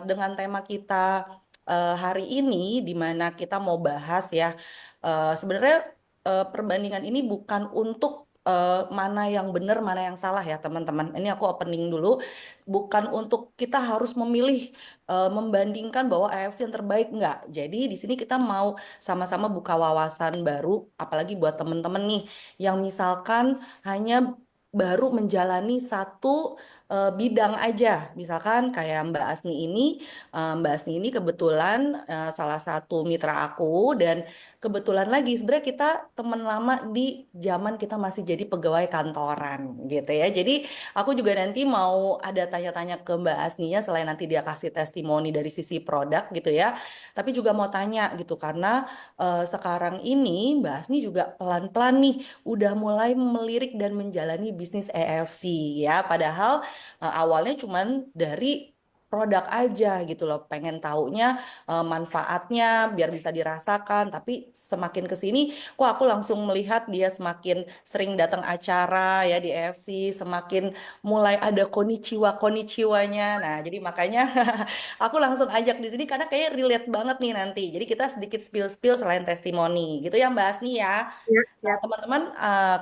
Dengan tema kita hari ini, di mana kita mau bahas ya, sebenarnya perbandingan ini bukan untuk mana yang benar, mana yang salah ya teman-teman. Ini aku opening dulu, bukan untuk kita harus memilih membandingkan bahwa AFC yang terbaik enggak. Jadi di sini kita mau sama-sama buka wawasan baru, apalagi buat teman-teman nih yang misalkan hanya baru menjalani satu bidang aja. Misalkan kayak Mbak Asni ini kebetulan salah satu mitra aku dan kebetulan lagi sebenarnya kita teman lama di zaman kita masih jadi pegawai kantoran gitu ya. Jadi aku juga nanti mau ada tanya-tanya ke Mbak Asninya selain nanti dia kasih testimoni dari sisi produk gitu ya. Tapi juga mau tanya gitu karena sekarang ini Mbak Asni juga pelan-pelan nih udah mulai melirik dan menjalani bisnis EFC ya. Padahal awalnya cuman dari produk aja gitu loh, pengen taunya manfaatnya biar bisa dirasakan. Tapi semakin ke sini, kok aku langsung melihat dia semakin sering datang acara ya di EFC, semakin mulai ada konnichiwa konnichiwanya. Nah, jadi makanya aku langsung ajak di sini karena kayak relate banget nih nanti. Jadi kita sedikit spill-spill selain testimoni gitu ya Mbak Asni ya. Ya, Nah, siap. teman-teman,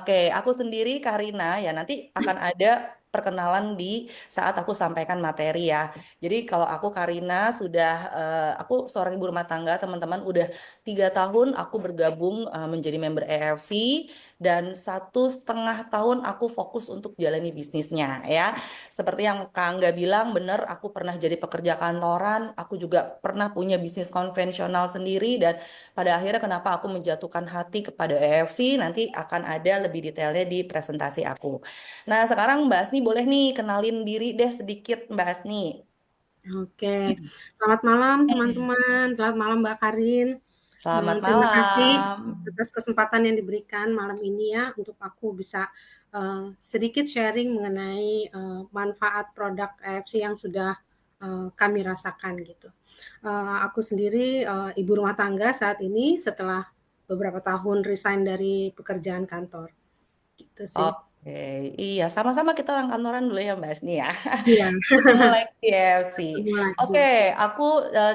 oke, aku sendiri Karina ya nanti akan ada perkenalan di saat aku sampaikan materi ya. Jadi kalau aku Karina sudah, aku seorang ibu rumah tangga, teman-teman udah 3 tahun aku bergabung menjadi member EFC dan 1,5 tahun aku fokus untuk jalani bisnisnya ya. Seperti yang Kak Angga bilang, bener aku pernah jadi pekerja kantoran, aku juga pernah punya bisnis konvensional sendiri dan pada akhirnya kenapa aku menjatuhkan hati kepada EFC nanti akan ada lebih detailnya di presentasi aku. Nah, sekarang Mbak Asni boleh nih kenalin diri deh sedikit Mbak Asni. Oke. Selamat malam teman-teman, selamat malam Mbak Karin. Selamat Terima kasih malam. atas kesempatan yang diberikan malam ini ya, untuk aku bisa, sedikit sharing mengenai, manfaat produk AFC yang sudah, kami rasakan gitu. Aku sendiri, ibu rumah tangga saat ini setelah beberapa tahun resign dari pekerjaan kantor, gitu sih. Oke, iya sama-sama kita orang kantoran dulu ya Mbak Asni ya. Iya, Ketemu lagi di FC. ketemu Oke, lagi. aku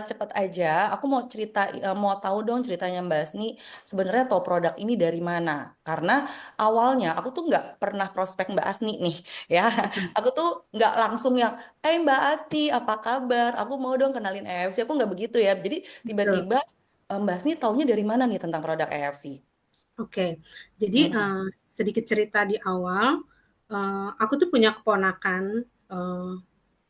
cepet aja. Aku mau cerita, mau tahu dong ceritanya Mbak Asni. Sebenarnya tahu produk ini dari mana? Karena awalnya aku tuh nggak pernah prospek Mbak Asni nih, ya. Betul, Aku tuh nggak langsung yang, Mbak Asni, apa kabar? Aku mau dong kenalin EFC. Aku nggak begitu ya. Jadi betul. tiba-tiba Mbak Asni taunya dari mana nih tentang produk EFC? Oke, jadi, Hmm. sedikit cerita di awal, aku tuh punya keponakan,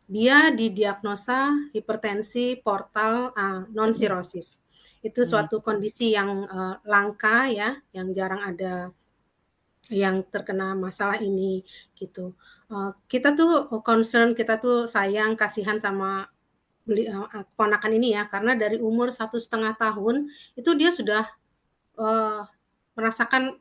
dia didiagnosa hipertensi portal, non-sirosis. Itu Hmm. suatu kondisi yang, langka ya, yang jarang ada yang terkena masalah ini, gitu. Kita tuh concern, kita tuh sayang, kasihan sama keponakan ini ya, karena dari umur 1,5 tahun, itu dia sudah merasakan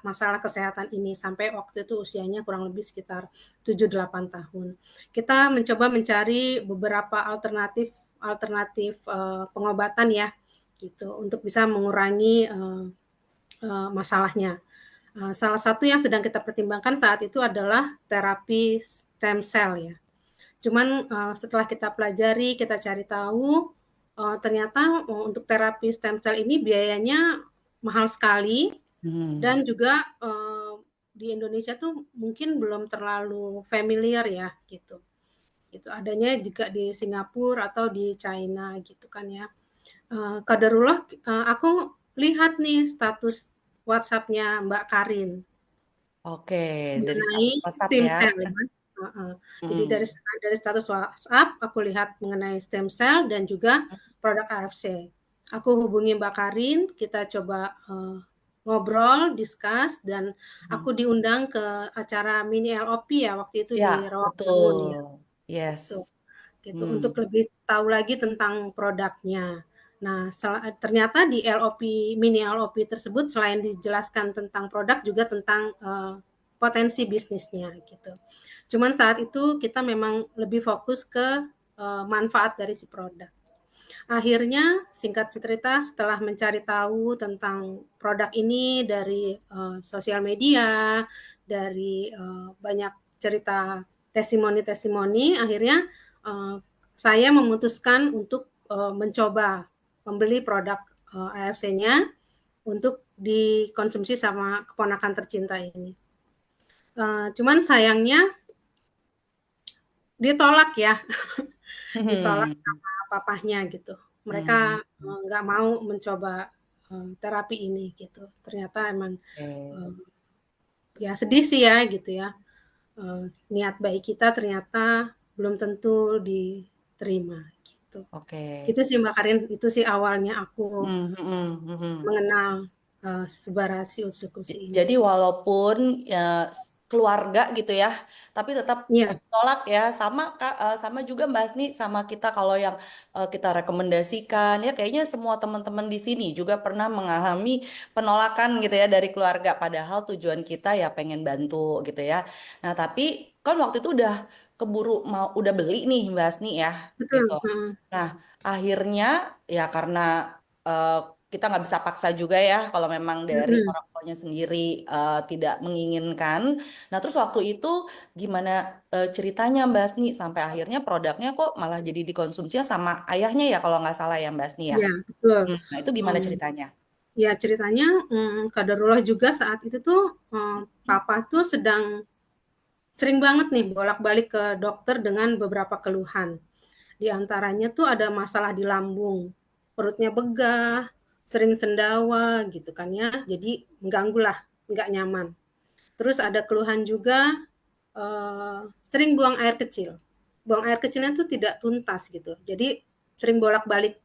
masalah kesehatan ini sampai waktu itu usianya kurang lebih sekitar 7, 8 tahun. Kita mencoba mencari beberapa alternatif alternatif, pengobatan ya, gitu, untuk bisa mengurangi, masalahnya. Salah satu yang sedang kita pertimbangkan saat itu adalah terapi stem cell ya. Cuman, setelah kita pelajari, kita cari tahu, ternyata, untuk terapi stem cell ini biayanya mahal sekali Hmm. dan juga, di Indonesia tuh mungkin belum terlalu familiar ya, gitu. Itu adanya juga di Singapura atau di China gitu kan ya. Qadarullah, aku lihat nih status WhatsApp-nya Mbak Karin. Oke, dari Mengenai status WhatsApp stem ya. cell ya, heeh. Jadi Hmm. dari status WhatsApp aku lihat mengenai stem cell dan juga produk AFC. Aku hubungi Mbak Karin, kita coba, ngobrol, discuss, dan Hmm. aku diundang ke acara mini LOP ya waktu itu Ya, di Rawamangun ya, betul. gitu. Yes. Gitu, untuk Hmm. lebih tahu lagi tentang produknya. Nah, ternyata di LOP mini LOP tersebut selain dijelaskan tentang produk juga tentang, potensi bisnisnya gitu. Cuman saat itu kita memang lebih fokus ke, manfaat dari si produk. Akhirnya singkat cerita setelah mencari tahu tentang produk ini dari, sosial media, dari, banyak cerita testimoni-testimoni, akhirnya, saya memutuskan untuk mencoba membeli produk AFC-nya untuk dikonsumsi sama keponakan tercinta ini. Cuman sayangnya ditolak ya, ditolak Mhm. sama papahnya gitu. Mereka Mhm. nggak mau mencoba terapi ini gitu. Ternyata emang Oke. eh, ya sedih sih ya gitu ya. Niat baik kita ternyata belum tentu diterima gitu. Oke. Gitu sih Mbak Karin, itu sih awalnya aku Mhm, mhm, mhm. mengenal Subarashi Utsukushi ini. Jadi walaupun ya keluarga gitu ya, tapi tetap Iya, tolak ya. Sama Kak, sama juga Mbak Asni sama kita kalau yang kita rekomendasikan ya kayaknya semua teman-teman di sini juga pernah mengalami penolakan gitu ya dari keluarga padahal tujuan kita ya pengen bantu gitu ya. Nah, tapi kan waktu itu udah keburu mau udah beli nih Mbak Asni ya gitu. betul. Mhm, Nah, akhirnya ya karena eh, kita nggak bisa paksa juga ya kalau memang dari mhm. orang tuanya sendiri tidak menginginkan. Nah, terus waktu itu gimana ceritanya Mbak Asni sampai akhirnya produknya kok malah jadi dikonsumsinya sama ayahnya ya kalau nggak salah ya Mbak Asni ya. Iya, betul. Nah, itu gimana Mmm, ceritanya? ya ceritanya, qadarullah juga saat itu tuh, papa tuh sedang sering banget nih bolak-balik ke dokter dengan beberapa keluhan. Di antaranya tuh ada masalah di lambung, perutnya begah, sering sendawa gitu kan ya, jadi mengganggu lah, nggak nyaman. Terus ada keluhan juga sering buang air kecil. Buang air kecilnya tuh tidak tuntas gitu. Jadi sering bolak-balik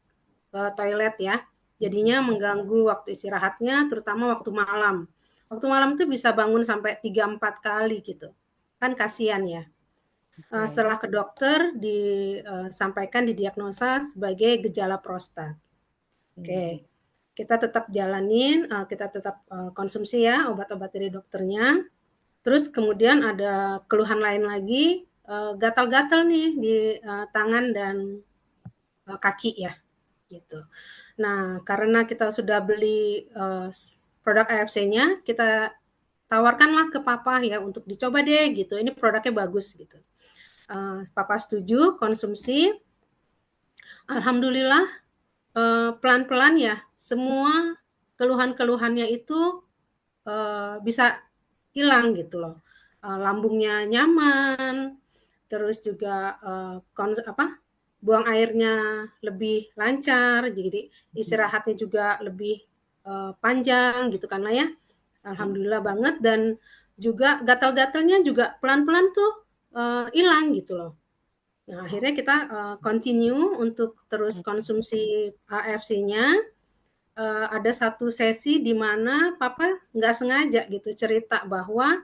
ke toilet ya. Jadinya mengganggu waktu istirahatnya, terutama waktu malam. Waktu malam tuh bisa bangun sampai 3-4 kali gitu. Kan kasihan ya. Oke. Setelah ke dokter disampaikan didiagnosa sebagai gejala prostat. Oke, Hmm. kita tetap jalanin, kita tetap konsumsi ya obat-obat dari dokternya. Terus kemudian ada keluhan lain lagi, gatal-gatal nih di tangan dan kaki ya, gitu. Nah, karena kita sudah beli produk AFC-nya, kita tawarkanlah ke papa ya untuk dicoba deh gitu. Ini produknya bagus gitu. Papa setuju konsumsi. Alhamdulillah pelan-pelan ya semua keluhan-keluhannya itu bisa hilang gitu loh. Lambungnya nyaman, terus juga buang airnya lebih lancar, jadi istirahatnya juga lebih panjang gitu kan lah ya. Alhamdulillah banget dan juga gatal-gatalnya juga pelan-pelan tuh hilang gitu loh. Nah, akhirnya kita continue untuk terus konsumsi AFC-nya. Ada satu sesi di mana papa nggak sengaja gitu cerita bahwa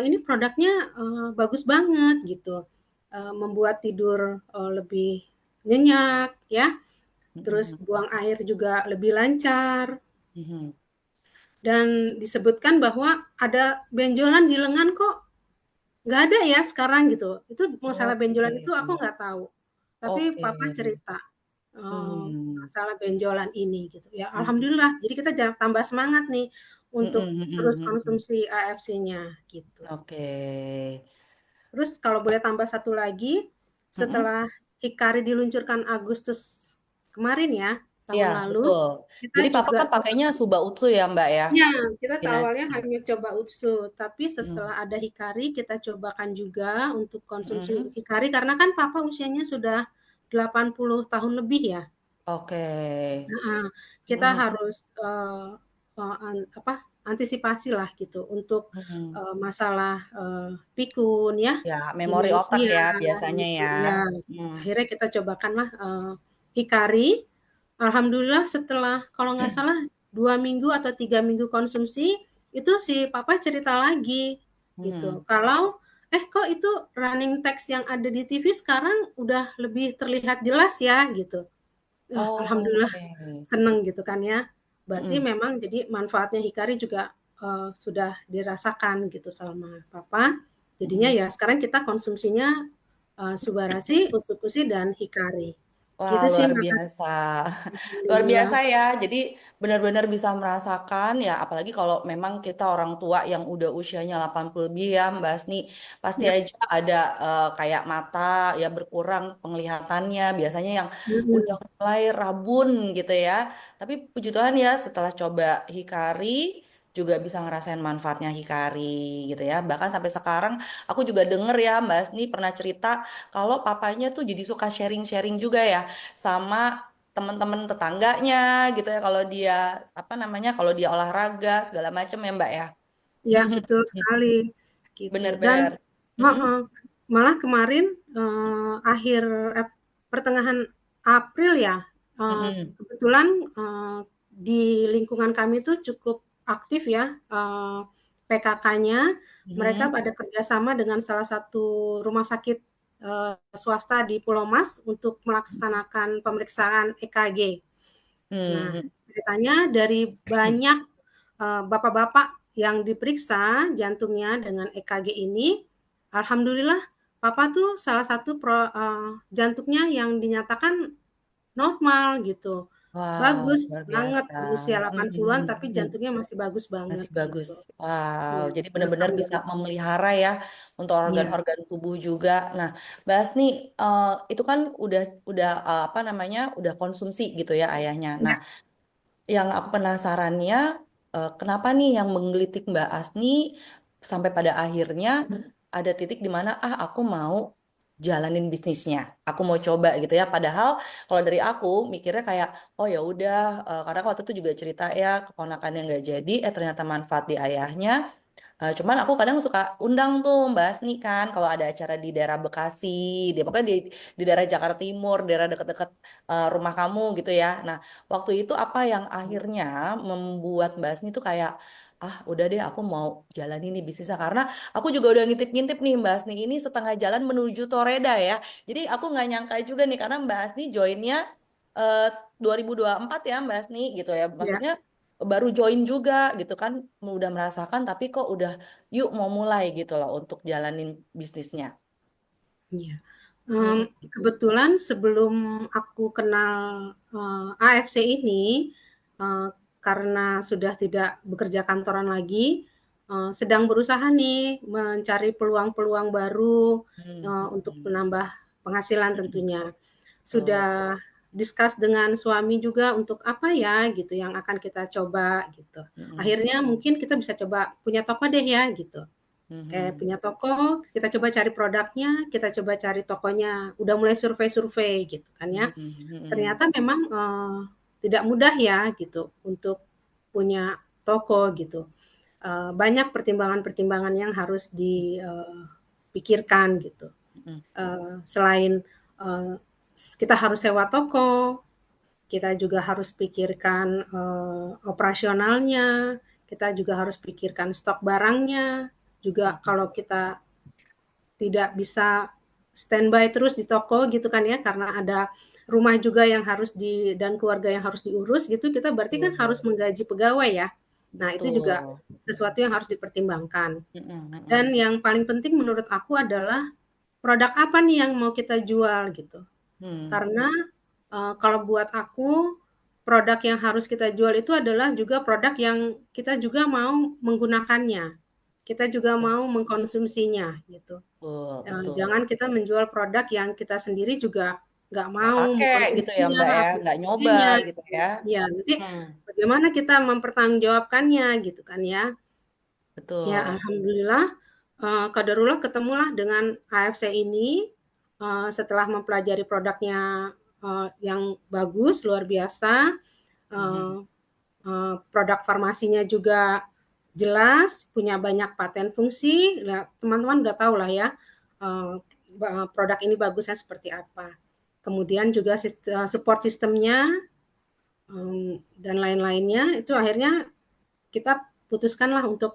ini produknya bagus banget gitu, membuat tidur lebih nyenyak ya, terus buang air juga lebih lancar dan disebutkan bahwa ada benjolan di lengan kok nggak ada ya sekarang gitu. Itu masalah benjolan Oke. itu aku nggak tahu. Tapi Oke. papa cerita Hmm. masalah benjolan ini gitu. Ya Hmm. alhamdulillah. Jadi kita jangan tambah semangat nih Hmm. untuk Hmm. terus Hmm. Hmm. konsumsi AFC-nya gitu. Oke. Terus kalau boleh tambah satu lagi, Hmm. setelah Hikari diluncurkan Agustus kemarin ya, Iya, tahun lalu, betul. kita Jadi papa juga kan pakainya Suba Utsu ya, Mbak ya, ya, kita kombinasi. awalnya hanya coba Utsu, tapi Hmm. setelah ada Hikari kita cobakan juga untuk konsumsi Hmm. Hikari karena kan papa usianya sudah 80 tahun lebih ya. Oke. Heeh, kita Hmm. harus antisipasi lah gitu untuk Hmm. masalah pikun ya Ya, di memori otak manusia ya biasanya gitu ya. ya. Hmm. Akhirnya kita cobakanlah hikari. Alhamdulillah setelah kalau nggak salah 2 minggu atau 3 minggu konsumsi itu si papa cerita lagi gitu. Hmm. Kalau kok itu running text yang ada di TV sekarang udah lebih terlihat jelas ya gitu. Alhamdulillah Oke. seneng gitu kan ya. Berarti Hmm. memang jadi manfaatnya hikari juga sudah dirasakan gitu sama papa. Jadinya Hmm. ya sekarang kita konsumsinya Subarashi, Utsukushi dan hikari. Wah, Gitu sih luar Mbak, biasa. Luar alhamdulillah. biasa ya. Jadi benar-benar bisa merasakan ya, apalagi kalau memang kita orang tua yang udah usianya 80 lebih ya, Mbak Asni, pasti Ya, aja ada kayak mata ya berkurang penglihatannya, biasanya yang udah mhm, mulai rabun gitu ya. Tapi puji Tuhan ya, setelah coba Hikari juga bisa ngerasain manfaatnya Hikari gitu ya. Bahkan sampai sekarang aku juga denger ya, Mbak Asni pernah cerita kalau papanya tuh jadi suka sharing-sharing juga ya sama teman-teman tetangganya gitu ya kalau dia apa namanya kalau dia olahraga segala macam ya Mbak ya. ya betul sekali, gitu. Dan Bener-bener. Mm-mm, heeh, malah kemarin, akhir pertengahan April ya, mm-mm, kebetulan, di lingkungan kami tuh cukup aktif ya, PKK-nya, mereka mm-mm, pada kerjasama dengan salah satu rumah sakit, swasta di Pulau Mas untuk melaksanakan pemeriksaan EKG. Nah, mm-mm, ceritanya dari banyak bapak-bapak yang diperiksa jantungnya dengan EKG ini, alhamdulillah papa tuh salah satu jantungnya yang dinyatakan normal gitu. wow, Bagus luar banget biasa. berusia Mm-mm, 80-an tapi mm-mm. jantungnya masih bagus banget Masih bagus. gitu. Wow, Iya, jadi benar-benar bisa alhamdulillah. memelihara ya untuk Iya, organ-organ tubuh juga. Nah, Mbak Asni, itu kan udah apa namanya, udah konsumsi gitu ya ayahnya. Nah, iya, yang aku penasarannya, kenapa nih yang menggelitik Mbak Asni sampai pada akhirnya ada titik di mana aku mau jalanin bisnisnya, aku mau coba gitu ya. Padahal kalau dari aku mikirnya kayak oh ya udah, karena waktu itu juga cerita ya keponakannya nggak jadi, ternyata manfaat di ayahnya. Cuman aku kadang suka undang tuh Mbak Asni kan kalau ada acara di daerah Bekasi, pokoknya di daerah Jakarta Timur, daerah dekat-dekat rumah kamu gitu ya. Nah, waktu itu apa yang akhirnya membuat Mbak Asni tuh kayak udah deh aku mau jalan ini bisnisnya karena aku juga udah ngintip-ngintip nih Mbak Asni ini setengah jalan menuju Toreda ya. Jadi aku nggak nyangka juga nih karena Mbak Asni joinnya eh, 2024 ya Mbak Asni gitu ya. iya, Maksudnya baru join juga gitu kan udah merasakan tapi kok udah yuk mau mulai gitu loh untuk jalanin bisnisnya. iya. Mm-mm. Kebetulan sebelum aku kenal, AFC ini, eee, karena sudah tidak bekerja kantoran lagi, sedang berusaha nih mencari peluang-peluang baru, untuk Mm-mm. menambah penghasilan Mm-mm. tentunya. Betul. Sudah discuss dengan suami juga untuk apa ya gitu yang akan kita coba gitu. Mm-mm. Akhirnya mungkin kita bisa coba punya toko deh ya gitu. Kayak Mhm. punya toko, kita coba cari produknya, kita coba cari tokonya, udah mulai survei-survei gitu kan ya. Mhm. Mhm. Ternyata memang, tidak mudah ya gitu untuk punya toko gitu. Banyak pertimbangan-pertimbangan yang harus dipikirkan gitu. Mhm. Selain, eee, kita harus sewa toko, kita juga harus pikirkan, operasionalnya, kita juga harus pikirkan stok barangnya, juga Mhm. kalau kita tidak bisa standby terus di toko gitu kan ya, karena ada rumah juga yang harus dan keluarga yang harus diurus gitu, kita berarti kan harus Betul. menggaji pegawai ya. Nah, itu juga Betul. sesuatu yang harus dipertimbangkan. Mhm. Dan Mhm. yang paling penting menurut aku adalah produk apa nih yang mau kita jual gitu. Hmm. Karena, kalau buat aku, produk yang harus kita jual itu adalah juga produk yang kita juga mau menggunakannya, kita juga mau mengkonsumsinya gitu. Betul. Betul. Jangan kita menjual produk yang kita sendiri juga nggak Nggak mau pakai gitu ya mengkonsumsinya Mbak ya, atau nggak nyoba sebagainya gitu gitu. ya. Iya, nanti Hmm. bagaimana kita mempertanggungjawabkannya gitu kan ya. Ya Betul. alhamdulillah, qadarullah ketemulah dengan AFC ini, setelah mempelajari produknya, yang bagus luar biasa, eee Mhm. produk farmasinya juga jelas, punya banyak paten fungsi, ya teman-teman udah tahu lah ya, eee, produk ini bagusnya seperti apa. Kemudian juga support sistemnya, dan lain-lainnya, itu akhirnya kita putuskanlah untuk,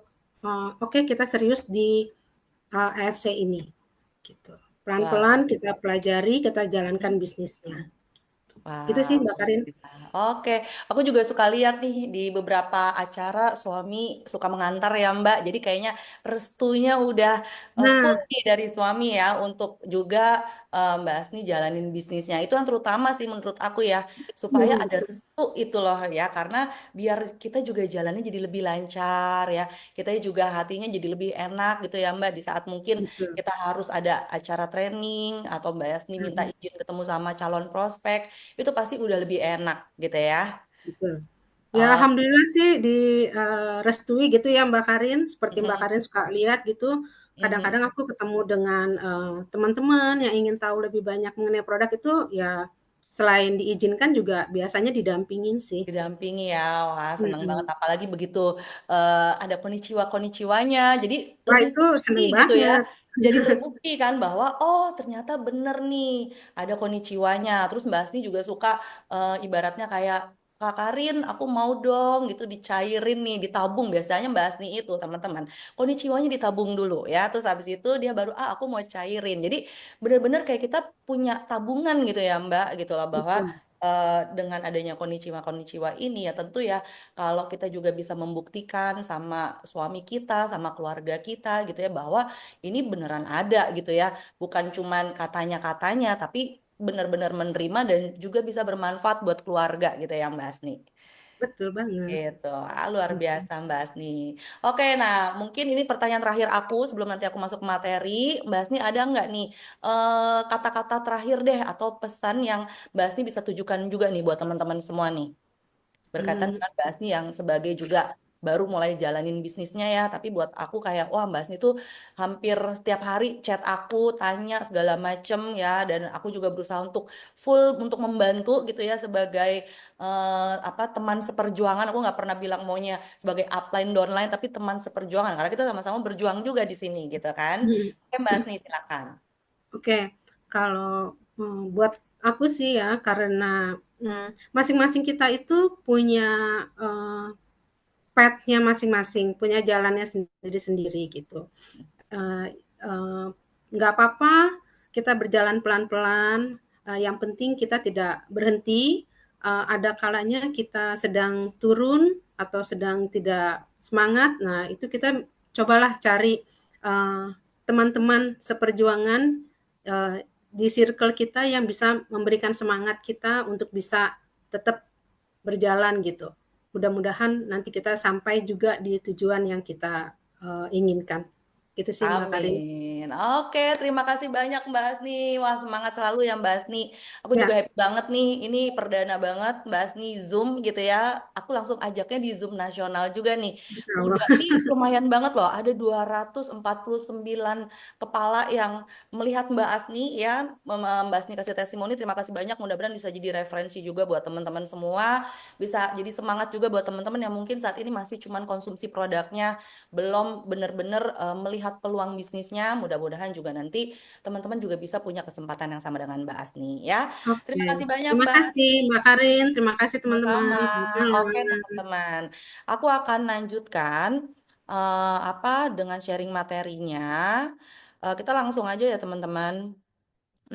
oke kita serius di, AFC ini, gitu. Wah. Pelan-pelan kita pelajari, kita jalankan bisnisnya. Itu sih Wow. Mbak Karin. Oke, aku juga suka lihat nih di beberapa acara suami suka mengantar ya Mbak. Jadi kayaknya restunya udah full Nah, nih dari suami ya untuk juga Mbak Asni jalanin bisnisnya. Itu yang terutama sih menurut aku ya, supaya Mhm, ada betul restu itu loh ya, karena biar kita juga jalannya jadi lebih lancar ya, kita juga hatinya jadi lebih enak gitu ya Mbak, di saat mungkin betul, kita harus ada acara training atau Mbak Asni minta mhm, izin ketemu sama calon prospek, itu pasti udah lebih enak gitu ya. betul. Ya Oh, alhamdulillah sih direstui gitu ya Mbak Karin, seperti Mbak Karin suka lihat gitu, kadang-kadang aku ketemu dengan, teman-teman yang ingin tahu lebih banyak mengenai produk itu, ya selain diizinkan juga biasanya didampingin sih. didampingi ya, wah seneng banget. Mhm. Apalagi begitu ada konnichiwa-konnichiwanya, jadi Wah lebih itu pasti seneng gitu ya. banget. Jadi terbukti kan bahwa oh ternyata bener nih ada konnichiwanya. Terus Mbak Asni juga suka ibaratnya kayak Kak Karin, aku mau dong gitu dicairin nih, ditabung biasanya Mbak Asni itu teman-teman. Konnichiwanya ditabung dulu ya, terus habis itu dia baru aku mau cairin. Jadi bener-bener kayak kita punya tabungan gitu ya Mbak gitu loh bahwa Betul, dengan adanya konnichiwa-konnichiwa ini ya tentu ya kalau kita juga bisa membuktikan sama suami kita, sama keluarga kita gitu ya bahwa ini beneran ada gitu ya, bukan cuman katanya-katanya tapi benar-benar menerima dan juga bisa bermanfaat buat keluarga gitu ya Mbak Asni. betul banget. Gitu, luar Mhm, biasa Mbak Asni. Oke, nah mungkin ini pertanyaan terakhir aku sebelum nanti aku masuk ke materi. Mbak Asni ada nggak nih kata-kata terakhir deh atau pesan yang Mbak Asni bisa tujukan juga nih buat teman-teman semua nih? Berkaitan mmm, dengan Mbak Asni yang sebagai juga baru mulai jalanin bisnisnya ya, tapi buat aku kayak wah Mbak Asni tuh hampir setiap hari chat aku, tanya segala macem ya, dan aku juga berusaha untuk full untuk membantu gitu ya sebagai apa teman seperjuangan. Aku nggak pernah bilang maunya sebagai upline downline, tapi teman seperjuangan karena kita sama-sama berjuang juga di sini gitu kan. mhm. Oke Mbak Asni silakan. Oke, kalau, buat aku sih ya karena, masing-masing kita itu punya, eee, path-nya masing-masing, punya jalannya sendiri-sendiri gitu. Eee eee, nggak apa-apa kita berjalan pelan-pelan, yang penting kita tidak berhenti, ada kalanya kita sedang turun atau sedang tidak semangat, nah itu kita cobalah cari, teman-teman seperjuangan, di circle kita yang bisa memberikan semangat kita untuk bisa tetap berjalan gitu. Mudah-mudahan nanti kita sampai juga di tujuan yang kita, inginkan. Gitu sih Mbak Karin. Amin. Oke, terima kasih banyak Mbak Asni. Wah, semangat selalu ya Mbak Asni. Aku juga Ya, happy banget nih. Ini perdana banget Mbak Asni Zoom gitu ya. Aku langsung ajaknya di Zoom nasional juga nih. insya Udah Allah. ini lumayan banget loh. Ada 249 kepala yang melihat Mbak Asni ya. Mbak Asni kasih testimoni. Terima kasih banyak. Mudah-mudahan bisa jadi referensi juga buat teman-teman semua. Bisa jadi semangat juga buat teman-teman yang mungkin saat ini masih cuman konsumsi produknya belum benar-benar melihat peluang bisnisnya. Mudah-mudahan juga nanti teman-teman juga bisa punya kesempatan yang sama dengan Mbak Asni ya. Terima Oke. kasih banyak Terima Mbak kasih Mbak Karin, terima kasih sama-sama. teman-teman. Selamat Oke malam. teman-teman, aku akan lanjutkan apa dengan sharing materinya. Kita langsung aja ya teman-teman.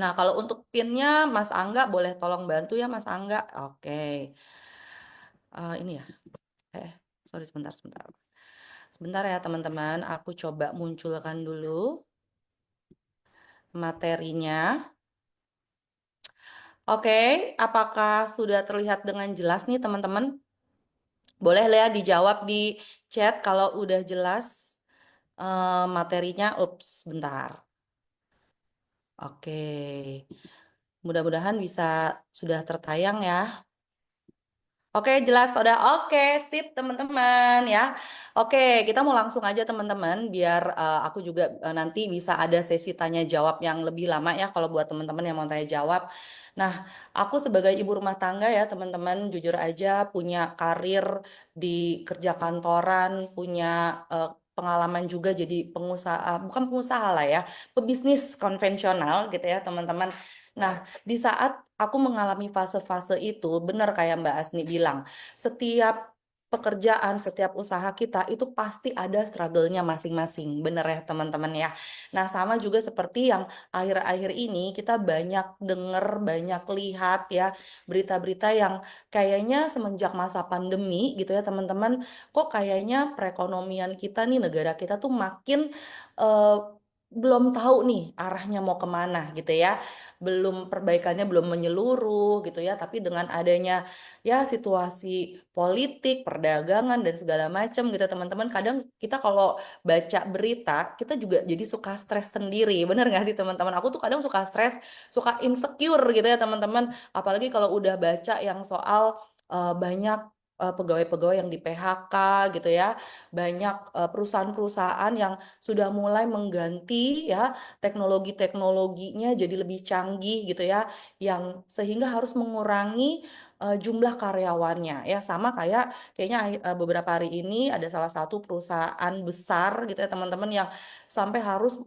Nah, kalau untuk pinnya Mas Angga boleh tolong bantu ya Mas Angga. Oke. Ini ya. Eh, sorry sebentar sebentar. Sebentar ya teman-teman, aku coba munculkan dulu materinya. Oke, apakah sudah terlihat dengan jelas nih teman-teman? Boleh ya dijawab di chat kalau udah jelas materinya. Ups, bentar. Oke, mudah-mudahan bisa sudah tertayang ya. Oke, jelas sudah. Oke, sip teman-teman ya. Oke, kita mau langsung aja teman-teman biar aku juga nanti bisa ada sesi tanya jawab yang lebih lama ya kalau buat teman-teman yang mau tanya jawab. Nah, aku sebagai ibu rumah tangga ya teman-teman jujur aja punya karir di kerja kantoran, punya pengalaman juga jadi pengusaha, bukan pengusaha lah ya, pebisnis konvensional gitu ya teman-teman. Nah, di saat aku mengalami fase-fase itu, benar kayak Mbak Asni bilang, setiap pekerjaan, setiap usaha kita itu pasti ada struggle-nya masing-masing. Bener ya teman-teman ya. Nah, sama juga seperti yang akhir-akhir ini kita banyak denger, banyak lihat ya berita-berita yang kayaknya semenjak masa pandemi gitu ya teman-teman, kok kayaknya perekonomian kita nih negara kita tuh makin eh, belum tahu nih arahnya mau kemana gitu ya, belum perbaikannya belum menyeluruh gitu ya, tapi dengan adanya ya situasi politik, perdagangan dan segala macam gitu teman-teman, kadang kita kalau baca berita kita juga jadi suka stres sendiri, bener nggak sih teman-teman? Aku tuh kadang suka stres, suka insecure gitu ya teman-teman, apalagi kalau udah baca yang soal banyak pegawai-pegawai yang di PHK gitu ya, banyak perusahaan-perusahaan yang sudah mulai mengganti ya teknologinya jadi lebih canggih gitu ya, yang sehingga harus mengurangi jumlah karyawannya ya, sama kayak kayaknya beberapa hari ini ada salah satu perusahaan besar gitu ya teman-teman yang sampai harus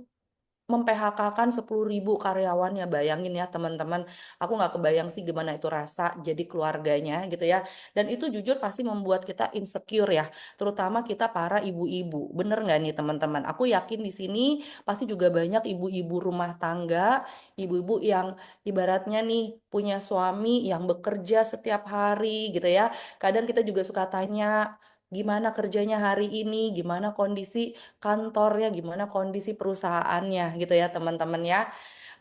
mem-PHK-kan 10.000 karyawannya. Bayangin ya teman-teman, aku nggak kebayang sih gimana itu rasa jadi keluarganya gitu ya. Dan itu jujur pasti membuat kita insecure ya, terutama kita para ibu-ibu. Bener nggak nih teman-teman? Aku yakin di sini pasti juga banyak ibu-ibu rumah tangga, ibu-ibu yang ibaratnya nih punya suami yang bekerja setiap hari gitu ya. Kadang kita juga suka tanya, gimana kerjanya hari ini, gimana kondisi kantornya, gimana kondisi perusahaannya gitu ya teman-teman ya.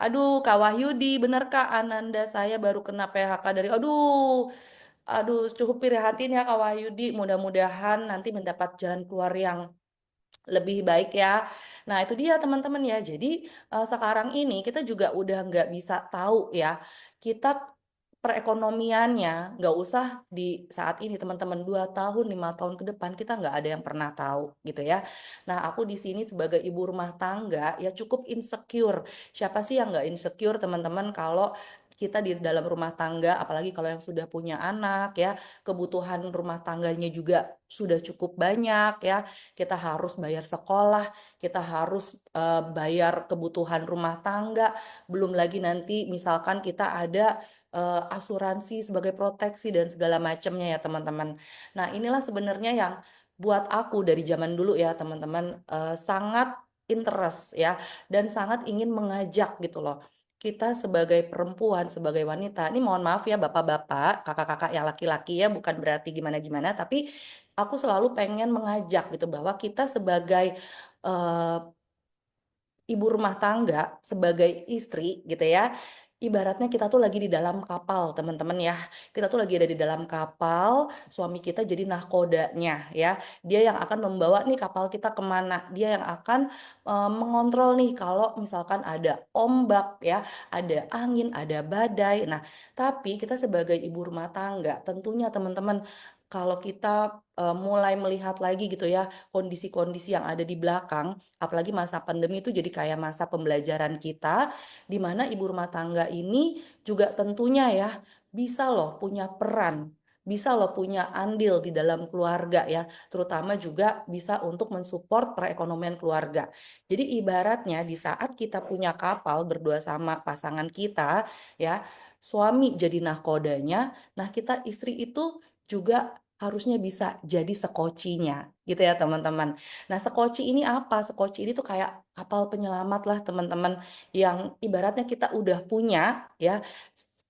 Aduh Kak Wahyudi, bener Kak Ananda saya baru kena PHK dari, aduh cukup prihatin ya Kak Wahyudi. Mudah-mudahan nanti mendapat jalan keluar yang lebih baik ya. Nah, itu dia teman-teman ya. Jadi sekarang ini kita juga udah nggak bisa tahu ya. Kita perekonomiannya nggak usah di saat ini teman-teman, 2 tahun 5 tahun ke depan kita nggak ada yang pernah tahu gitu ya. Nah, aku di sini sebagai ibu rumah tangga ya cukup insecure. Siapa sih yang nggak insecure teman-teman kalau kita di dalam rumah tangga, apalagi kalau yang sudah punya anak ya, kebutuhan rumah tangganya juga sudah cukup banyak ya, kita harus bayar sekolah, kita harus bayar kebutuhan rumah tangga, belum lagi nanti misalkan kita ada asuransi sebagai proteksi dan segala macamnya ya teman-teman. Nah, inilah sebenarnya yang buat aku dari zaman dulu ya teman-teman sangat interest ya, dan sangat ingin mengajak gitu loh. Kita sebagai perempuan, sebagai wanita, ini mohon maaf ya bapak-bapak, kakak-kakak yang laki-laki ya, bukan berarti gimana-gimana, tapi aku selalu pengen mengajak gitu bahwa kita sebagai eh, ibu rumah tangga, sebagai istri gitu ya. Ibaratnya kita tuh lagi di dalam kapal, teman-teman ya. Kita tuh lagi ada di dalam kapal, suami kita jadi nahkodanya ya. Dia yang akan membawa nih kapal kita kemana. Dia yang akan mengontrol nih kalau misalkan ada ombak ya, ada angin, ada badai. Nah, tapi kita sebagai ibu rumah tangga, tentunya teman-teman, kalau kita mulai melihat lagi gitu ya kondisi-kondisi yang ada di belakang, apalagi masa pandemi itu jadi kayak masa pembelajaran kita, di mana ibu rumah tangga ini juga tentunya ya bisa loh punya peran, bisa loh punya andil di dalam keluarga ya, terutama juga bisa untuk mensupport perekonomian keluarga. Jadi ibaratnya di saat kita punya kapal berdua sama pasangan kita ya, suami jadi nahkodanya, nah kita istri itu juga harusnya bisa jadi sekocinya gitu ya teman-teman. Nah, sekoci ini apa? Sekoci ini tuh kayak kapal penyelamat lah teman-teman, yang ibaratnya kita udah punya ya.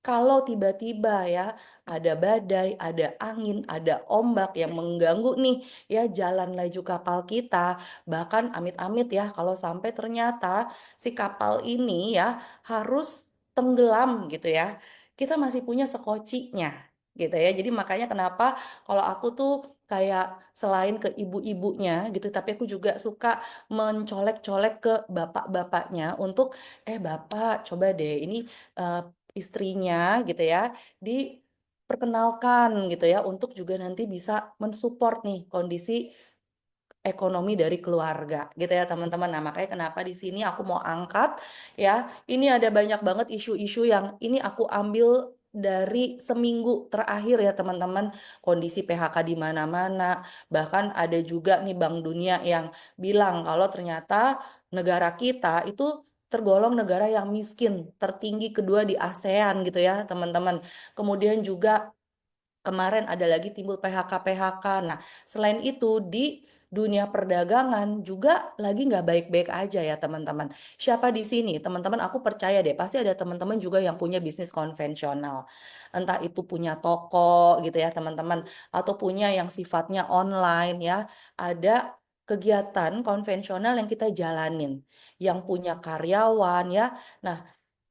Kalau tiba-tiba ya ada badai, ada angin, ada ombak yang mengganggu nih ya jalan laju kapal kita, bahkan amit-amit ya kalau sampai ternyata si kapal ini ya harus tenggelam gitu ya. Kita masih punya sekocinya gitu ya. Jadi makanya kenapa kalau aku tuh kayak selain ke ibu-ibunya gitu, tapi aku juga suka mencolek-colek ke bapak-bapaknya untuk, bapak coba deh ini eh, istrinya gitu ya, diperkenalkan gitu ya untuk juga nanti bisa mensupport nih kondisi ekonomi dari keluarga gitu ya teman-teman. Nah, makanya kenapa di sini aku mau angkat ya. Ini ada banyak banget isu-isu yang ini aku ambil dari seminggu terakhir ya teman-teman. Kondisi PHK di mana-mana. Bahkan ada juga nih Bank Dunia yang bilang kalau ternyata negara kita itu tergolong negara yang miskin, tertinggi kedua di ASEAN gitu ya teman-teman. Kemudian juga kemarin ada lagi timbul PHK-PHK. Nah, selain itu di dunia perdagangan juga lagi nggak baik-baik aja ya teman-teman. Siapa di sini? Teman-teman, aku percaya deh pasti ada teman-teman juga yang punya bisnis konvensional. Entah itu punya toko gitu ya teman-teman, atau punya yang sifatnya online ya. Ada kegiatan konvensional yang kita jalanin, yang punya karyawan ya. Nah,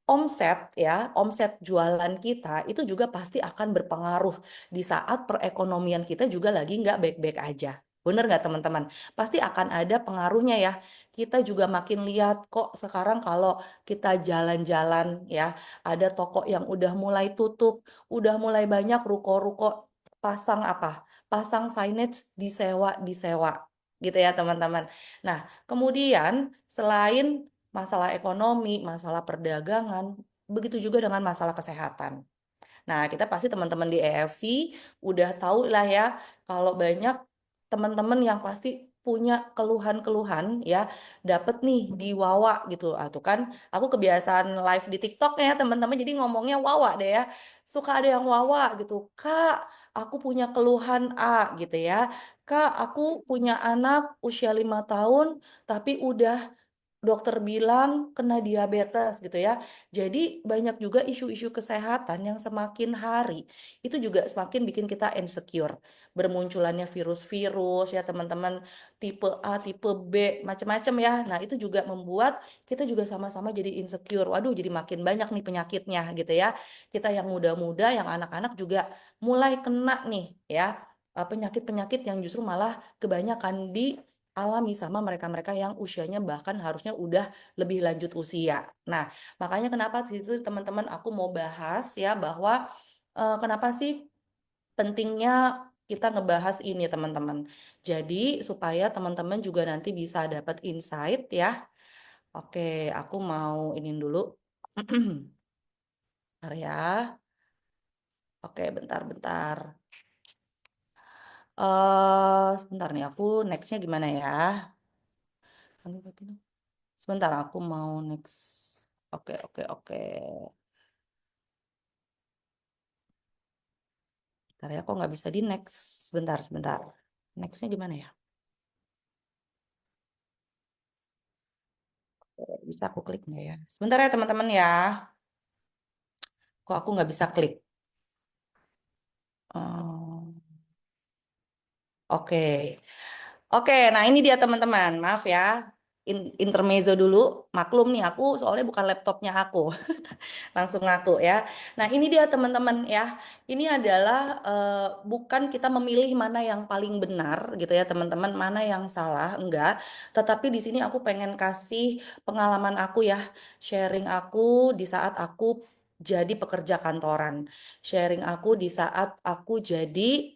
omset ya, omset jualan kita itu juga pasti akan berpengaruh di saat perekonomian kita juga lagi nggak baik-baik aja. Bener nggak teman-teman? Pasti akan ada pengaruhnya ya. Kita juga makin lihat kok sekarang kalau kita jalan-jalan ya, ada toko yang udah mulai tutup, udah mulai banyak ruko-ruko pasang apa? Pasang signage disewa, disewa gitu ya teman-teman. Nah, kemudian selain masalah ekonomi, masalah perdagangan, begitu juga dengan masalah kesehatan. Nah, kita pasti teman-teman di EFC udah tahu lah ya, kalau banyak teman-teman yang pasti punya keluhan-keluhan ya, dapet nih di Wawa gitu. Ah, tuh kan, aku kebiasaan live di TikTok ya teman-teman, jadi ngomongnya Wawa deh ya. Suka ada yang Wawa gitu, Kak, aku punya keluhan A gitu ya. Kak, aku punya anak usia 5 tahun, tapi udah dokter bilang kena diabetes gitu ya. Jadi banyak juga isu-isu kesehatan yang semakin hari itu juga semakin bikin kita insecure. Bermunculannya virus-virus ya teman-teman, tipe A, tipe B, macam-macam ya. Nah, itu juga membuat kita juga sama-sama jadi insecure. Waduh, jadi makin banyak nih penyakitnya gitu ya. Kita yang muda-muda, yang anak-anak juga mulai kena nih ya, penyakit-penyakit yang justru malah kebanyakan alami sama mereka-mereka yang usianya bahkan harusnya udah lebih lanjut usia. Nah, makanya kenapa di situ teman-teman aku mau bahas ya bahwa kenapa sih pentingnya kita ngebahas ini teman-teman. Jadi supaya teman-teman juga nanti bisa dapat insight ya. Oke, aku mau ini dulu. Bentar ya. Oke, bentar-bentar. Sebentar nih aku nextnya gimana ya? Sebentar aku mau next. Oke, oke, oke. Bentar ya, kok nggak bisa di next. Sebentar, sebentar. Nextnya gimana ya? Bisa aku klik nggak ya? Sebentar ya teman-teman ya. Kok aku nggak bisa klik? Oh, oke. Oke, nah ini dia teman-teman. Maaf ya. Intermezzo dulu. Maklum nih, aku soalnya bukan laptopnya aku. Langsung ngaku ya. Nah, ini dia teman-teman ya. Ini adalah bukan kita memilih mana yang paling benar gitu ya, teman-teman, mana yang salah, enggak. Tetapi di sini aku pengen kasih pengalaman aku ya, sharing aku di saat aku jadi pekerja kantoran. Sharing aku di saat aku jadi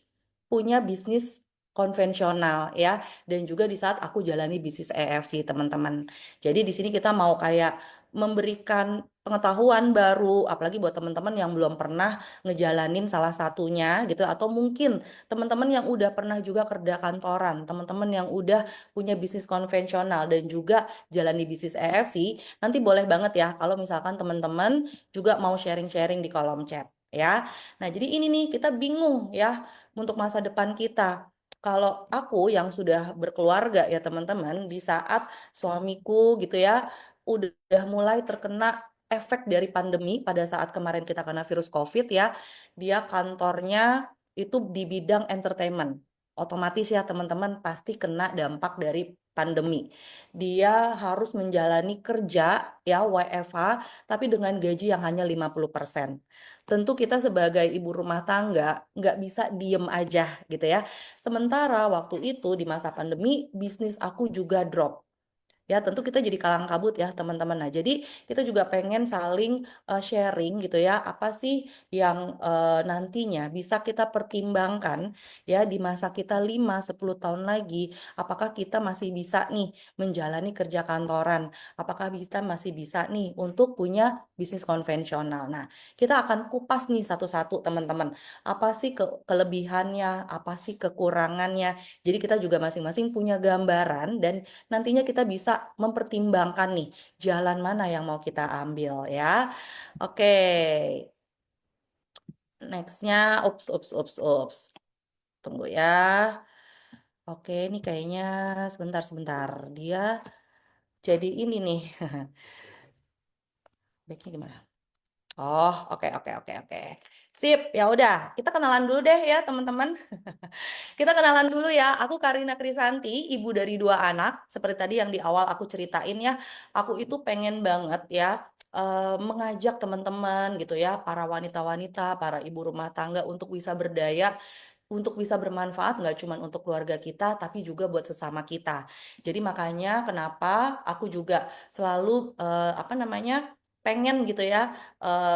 punya bisnis konvensional ya, dan juga di saat aku jalani bisnis EFC, teman-teman. Jadi di sini kita mau kayak memberikan pengetahuan baru, apalagi buat teman-teman yang belum pernah ngejalanin salah satunya gitu, atau mungkin teman-teman yang udah pernah juga kerja kantoran, teman-teman yang udah punya bisnis konvensional dan juga jalani bisnis EFC, nanti boleh banget ya kalau misalkan teman-teman juga mau sharing-sharing di kolom chat ya. Nah, jadi ini nih kita bingung ya untuk masa depan kita. Kalau aku yang sudah berkeluarga ya teman-teman, di saat suamiku gitu ya udah mulai terkena efek dari pandemi pada saat kemarin kita kena virus COVID ya, dia kantornya itu di bidang entertainment. Otomatis ya teman-teman pasti kena dampak dari pandemi. Dia harus menjalani kerja ya WFH tapi dengan gaji yang hanya 50%. Tentu kita sebagai ibu rumah tangga nggak bisa diem aja gitu ya. Sementara waktu itu di masa pandemi bisnis aku juga drop. Ya, tentu kita jadi kalang kabut ya, teman-teman. Nah, jadi kita juga pengen saling sharing gitu ya, apa sih yang nantinya bisa kita pertimbangkan ya di masa kita 5 10 tahun lagi, apakah kita masih bisa nih menjalani kerja kantoran, apakah kita masih bisa nih untuk punya bisnis konvensional. Nah, kita akan kupas nih satu-satu, teman-teman. Apa sih kelebihannya, apa sih kekurangannya. Jadi kita juga masing-masing punya gambaran dan nantinya kita bisa mempertimbangkan nih jalan mana yang mau kita ambil ya. Oke, nextnya, ups, ups, ups, ups. Tunggu ya. Oke, ini kayaknya sebentar-sebentar. Dia jadi ini nih. Baiknya gimana? Oh, oke oke oke oke. Sip, ya udah. Kita kenalan dulu deh ya, teman-teman. Kita kenalan dulu ya. Aku Karina Krisanti, ibu dari dua anak. Seperti tadi yang di awal aku ceritain ya, aku itu pengen banget ya mengajak teman-teman gitu ya, para wanita-wanita, para ibu rumah tangga untuk bisa berdaya, untuk bisa bermanfaat nggak cuma untuk keluarga kita, tapi juga buat sesama kita. Jadi makanya kenapa aku juga selalu apa namanya pengen gitu ya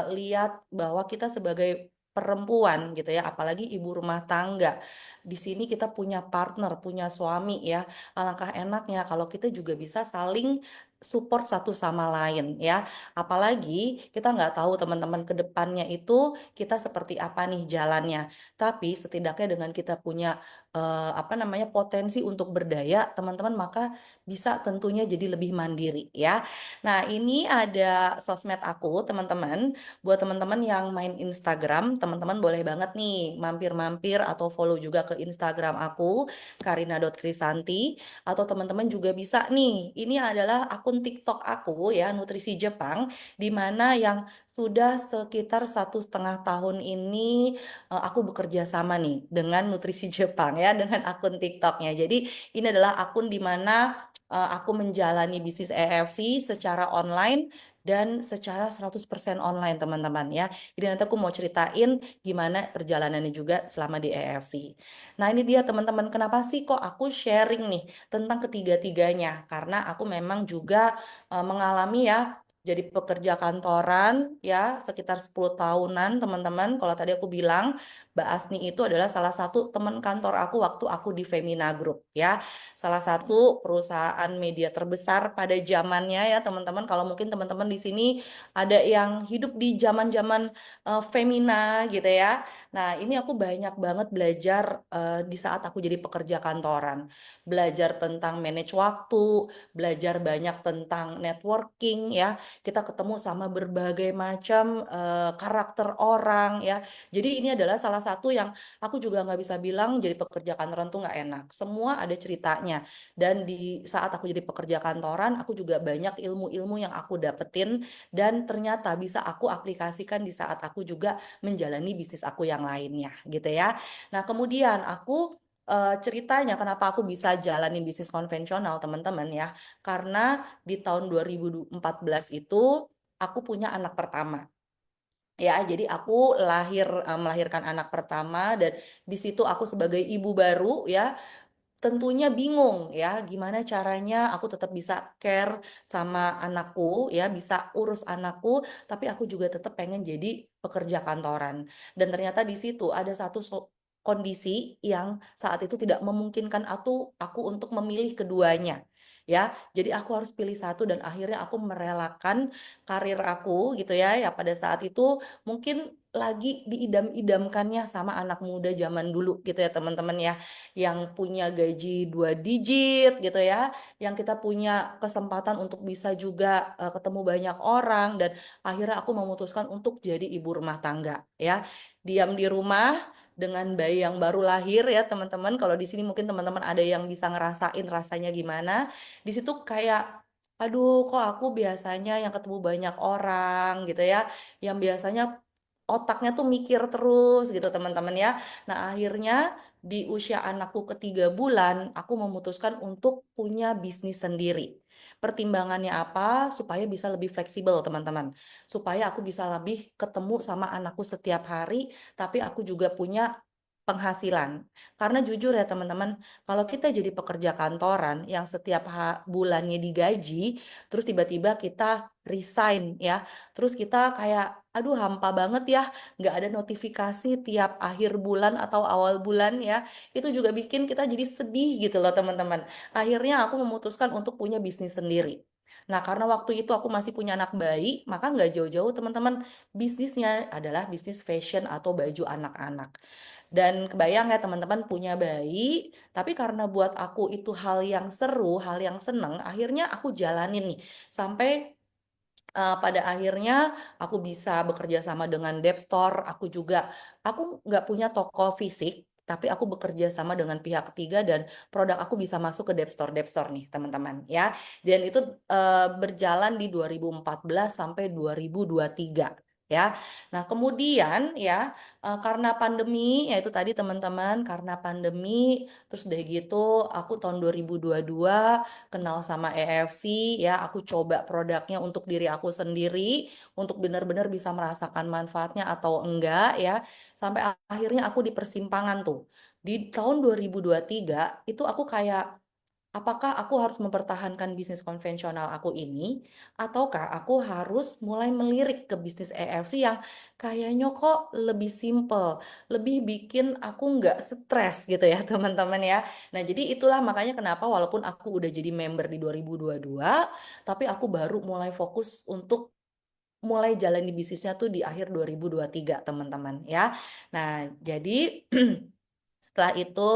lihat bahwa kita sebagai perempuan gitu ya, apalagi ibu rumah tangga. Di sini kita punya partner, punya suami ya. Alangkah enaknya kalau kita juga bisa saling support satu sama lain ya. Apalagi kita nggak tahu teman-teman ke depannya itu kita seperti apa nih jalannya. Tapi setidaknya dengan kita punya apa namanya potensi untuk berdaya, teman-teman maka bisa tentunya jadi lebih mandiri ya. Nah, ini ada sosmed aku, teman-teman. Buat teman-teman yang main Instagram, teman-teman boleh banget nih mampir-mampir atau follow juga ke Instagram aku, karina.krisanti. Atau teman-teman juga bisa nih, ini adalah akun TikTok aku ya, Nutrisi Jepang, di mana yang sudah sekitar 1,5 tahun ini aku bekerja sama nih dengan Nutrisi Jepang ya, dengan akun TikToknya. Jadi ini adalah akun di mana aku menjalani bisnis EFC secara online dan secara 100% online teman-teman ya. Jadi nanti aku mau ceritain gimana perjalanannya juga selama di EFC. Nah ini dia teman-teman, kenapa sih kok aku sharing nih tentang ketiga-tiganya? Karena aku memang juga mengalami ya jadi pekerja kantoran ya sekitar 10 tahunan teman-teman. Kalau tadi aku bilang Mbak Asni itu adalah salah satu teman kantor aku waktu aku di Femina Group ya. Salah satu perusahaan media terbesar pada zamannya ya teman-teman. Kalau mungkin teman-teman di sini ada yang hidup di zaman-zaman Femina gitu ya. Nah, ini aku banyak banget belajar di saat aku jadi pekerja kantoran. Belajar tentang manage waktu, belajar banyak tentang networking ya. Kita ketemu sama berbagai macam karakter orang ya. Jadi ini adalah salah satu yang aku juga nggak bisa bilang jadi pekerja kantoran tuh nggak enak. Semua ada ceritanya. Dan di saat aku jadi pekerja kantoran, aku juga banyak ilmu-ilmu yang aku dapetin dan ternyata bisa aku aplikasikan di saat aku juga menjalani bisnis aku yang lainnya gitu ya. Nah, kemudian aku ceritanya kenapa aku bisa jalanin bisnis konvensional teman-teman ya. Karena di tahun 2014 itu aku punya anak pertama. Ya, jadi aku melahirkan anak pertama dan di situ aku sebagai ibu baru ya tentunya bingung ya gimana caranya aku tetap bisa care sama anakku ya bisa urus anakku tapi aku juga tetap pengen jadi pekerja kantoran dan ternyata di situ ada satu kondisi yang saat itu tidak memungkinkan aku untuk memilih keduanya ya jadi aku harus pilih satu dan akhirnya aku merelakan karir aku gitu ya pada saat itu mungkin lagi diidam-idamkannya sama anak muda zaman dulu gitu ya teman-teman ya yang punya gaji 2 digit gitu ya, yang kita punya kesempatan untuk bisa juga ketemu banyak orang dan akhirnya aku memutuskan untuk jadi ibu rumah tangga ya. Diam di rumah dengan bayi yang baru lahir ya teman-teman. Kalau di sini mungkin teman-teman ada yang bisa ngerasain rasanya gimana. Di situ kayak aduh kok aku biasanya yang ketemu banyak orang gitu ya, yang biasanya otaknya tuh mikir terus gitu teman-teman ya. Nah akhirnya di usia anakku ke 3 bulan, aku memutuskan untuk punya bisnis sendiri. Pertimbangannya apa? Supaya bisa lebih fleksibel, teman-teman. Supaya aku bisa lebih ketemu sama anakku setiap hari, tapi aku juga punya penghasilan. Karena jujur ya teman-teman, kalau kita jadi pekerja kantoran yang setiap bulannya digaji, terus tiba-tiba kita resign ya, terus kita kayak, aduh hampa banget ya, nggak ada notifikasi tiap akhir bulan atau awal bulan ya, itu juga bikin kita jadi sedih gitu loh teman-teman. Akhirnya aku memutuskan untuk punya bisnis sendiri. Nah, karena waktu itu aku masih punya anak bayi, maka nggak jauh-jauh teman-teman, bisnisnya adalah bisnis fashion atau baju anak-anak. Dan kebayang ya teman-teman punya bayi, tapi karena buat aku itu hal yang seru, hal yang seneng, akhirnya aku jalanin nih sampai pada akhirnya aku bisa bekerja sama dengan Depstore. Aku nggak punya toko fisik, tapi aku bekerja sama dengan pihak ketiga dan produk aku bisa masuk ke Depstore nih teman-teman ya. Dan itu berjalan di 2014 sampai 2023. ya. Nah, kemudian ya karena pandemi, ya itu tadi teman-teman, karena pandemi, terus udah gitu aku tahun 2022 kenal sama EFC, ya aku coba produknya untuk diri aku sendiri, untuk benar-benar bisa merasakan manfaatnya atau enggak ya, sampai akhirnya aku di persimpangan tuh. Di tahun 2023 itu aku kayak, apakah aku harus mempertahankan bisnis konvensional aku ini, ataukah aku harus mulai melirik ke bisnis EFC yang kayaknya kok lebih simple, lebih bikin aku nggak stres gitu ya teman-teman ya. Nah jadi itulah makanya kenapa walaupun aku udah jadi member di 2022, tapi aku baru mulai fokus untuk mulai jalan di bisnisnya tuh di akhir 2023 teman-teman ya. Nah jadi setelah itu,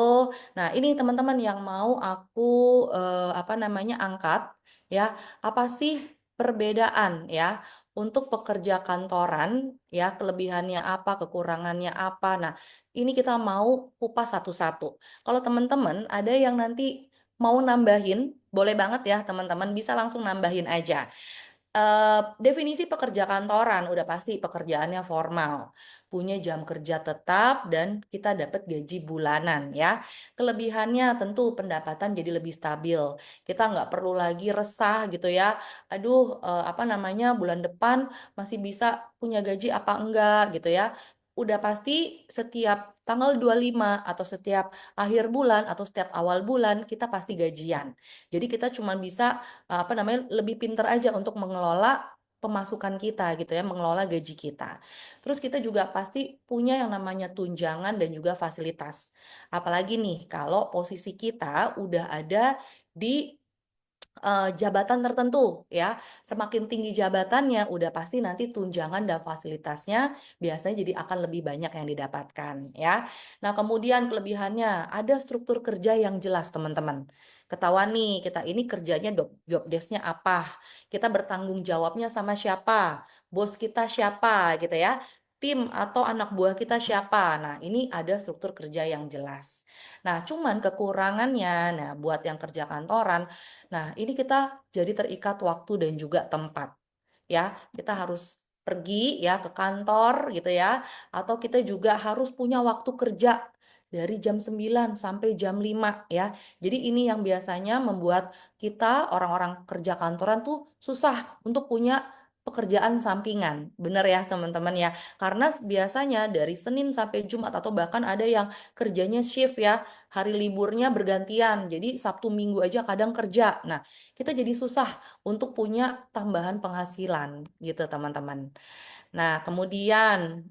nah ini teman-teman yang mau aku apa namanya angkat ya, apa sih perbedaan ya untuk pekerja kantoran ya, kelebihannya apa, kekurangannya apa. Nah, ini kita mau kupas satu-satu. Kalau teman-teman ada yang nanti mau nambahin, boleh banget ya teman-teman, bisa langsung nambahin aja. Definisi pekerja kantoran udah pasti pekerjaannya formal, punya jam kerja tetap dan kita dapat gaji bulanan ya. Kelebihannya tentu pendapatan jadi lebih stabil. Kita nggak perlu lagi resah gitu ya. Aduh, apa namanya bulan depan masih bisa punya gaji apa enggak gitu ya. Udah pasti setiap tanggal 25 atau setiap akhir bulan atau setiap awal bulan kita pasti gajian. Jadi kita cuma bisa apa namanya lebih pinter aja untuk mengelola pemasukan kita gitu ya, mengelola gaji kita. Terus kita juga pasti punya yang namanya tunjangan dan juga fasilitas. Apalagi nih kalau posisi kita udah ada di jabatan tertentu ya. Semakin tinggi jabatannya udah pasti nanti tunjangan dan fasilitasnya biasanya jadi akan lebih banyak yang didapatkan ya. Nah, kemudian kelebihannya ada struktur kerja yang jelas teman-teman. Ketahuan nih kita ini kerjanya job desk-nya apa, kita bertanggung jawabnya sama siapa, bos kita siapa gitu ya, tim atau anak buah kita siapa. Nah, ini ada struktur kerja yang jelas. Nah, cuman kekurangannya, nah buat yang kerja kantoran, nah, ini kita jadi terikat waktu dan juga tempat. Ya, kita harus pergi ya ke kantor gitu ya, atau kita juga harus punya waktu kerja dari jam 9 sampai jam 5 ya. Jadi ini yang biasanya membuat kita orang-orang kerja kantoran tuh susah untuk punya pekerjaan sampingan. Bener ya teman-teman ya. Karena biasanya dari Senin sampai Jumat atau bahkan ada yang kerjanya shift ya, hari liburnya bergantian. Jadi Sabtu Minggu aja kadang kerja. Nah, kita jadi susah untuk punya tambahan penghasilan gitu, teman-teman. Nah, kemudian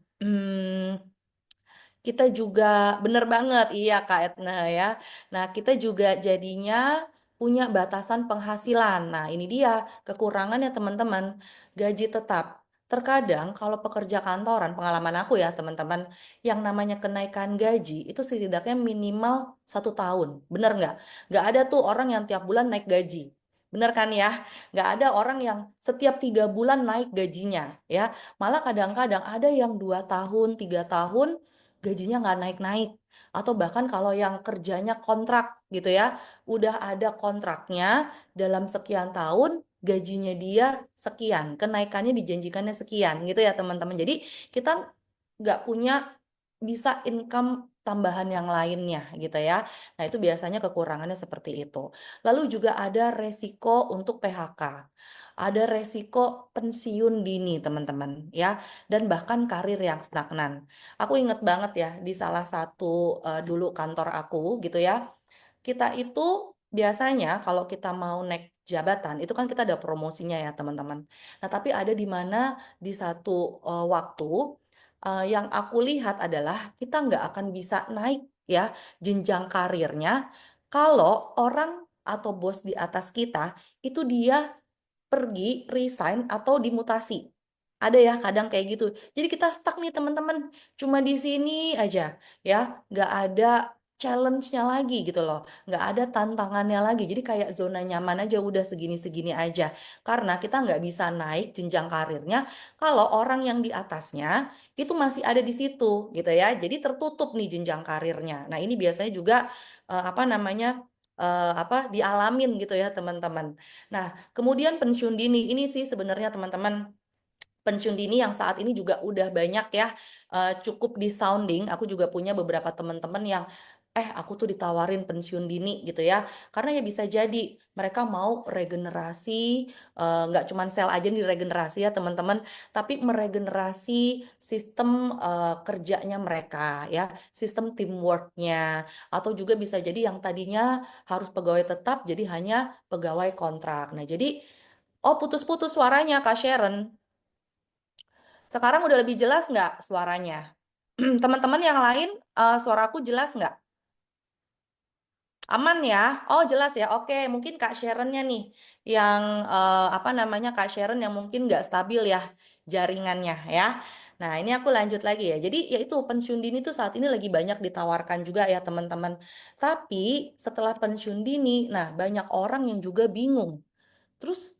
kita juga bener banget, iya Kak Etna ya. Nah, kita juga jadinya punya batasan penghasilan. Nah, ini dia kekurangannya teman-teman. Gaji tetap. Terkadang kalau pekerja kantoran, pengalaman aku ya teman-teman, yang namanya kenaikan gaji itu setidaknya minimal 1 tahun. Bener nggak? Nggak ada tuh orang yang tiap bulan naik gaji. Bener kan ya? Nggak ada orang yang setiap 3 bulan naik gajinya ya. Malah kadang-kadang ada yang 2 tahun, 3 tahun gajinya nggak naik-naik. Atau bahkan kalau yang kerjanya kontrak gitu ya, udah ada kontraknya dalam sekian tahun, gajinya dia sekian, kenaikannya dijanjikannya sekian gitu ya teman-teman. Jadi kita nggak punya bisa income tambahan yang lainnya gitu ya. Nah itu biasanya kekurangannya seperti itu. Lalu juga ada resiko untuk PHK. Ada resiko pensiun dini teman-teman ya. Dan bahkan karir yang stagnan. Aku inget banget ya di salah satu dulu kantor aku gitu ya. Kita itu biasanya kalau kita mau naik jabatan itu kan kita ada promosinya ya teman-teman. Nah tapi ada di mana di satu waktu yang aku lihat adalah kita nggak akan bisa naik ya jenjang karirnya kalau orang atau bos di atas kita itu dia pergi, resign, atau dimutasi. Ada ya kadang kayak gitu. Jadi kita stuck nih teman-teman. Cuma di sini aja ya. Nggak ada challenge-nya lagi gitu loh. Nggak ada tantangannya lagi. Jadi kayak zona nyaman aja udah segini-segini aja. Karena kita nggak bisa naik jenjang karirnya kalau orang yang di atasnya itu masih ada di situ gitu ya. Jadi tertutup nih jenjang karirnya. Nah ini biasanya juga apa namanya apa dialamin gitu ya teman-teman. Nah, kemudian pensiun dini ini sih sebenarnya teman-teman pensiun dini yang saat ini juga udah banyak ya, cukup di sounding. Aku juga punya beberapa teman-teman yang aku tuh ditawarin pensiun dini gitu ya, karena ya bisa jadi mereka mau regenerasi, nggak cuman sel aja nih regenerasi ya teman-teman, tapi meregenerasi sistem kerjanya mereka ya, sistem teamworknya, atau juga bisa jadi yang tadinya harus pegawai tetap jadi hanya pegawai kontrak. Nah jadi, oh putus-putus suaranya Kak Sharon. Sekarang udah lebih jelas nggak suaranya? Teman-teman yang lain, suaraku jelas nggak? Aman ya? Oh jelas ya. Oke, mungkin Kak Sharonnya nih yang apa namanya Kak Sharon yang mungkin nggak stabil ya jaringannya ya. Nah ini aku lanjut lagi ya. Jadi ya itu pensiun dini tuh saat ini lagi banyak ditawarkan juga ya teman-teman. Tapi setelah pensiun dini, nah banyak orang yang juga bingung. Terus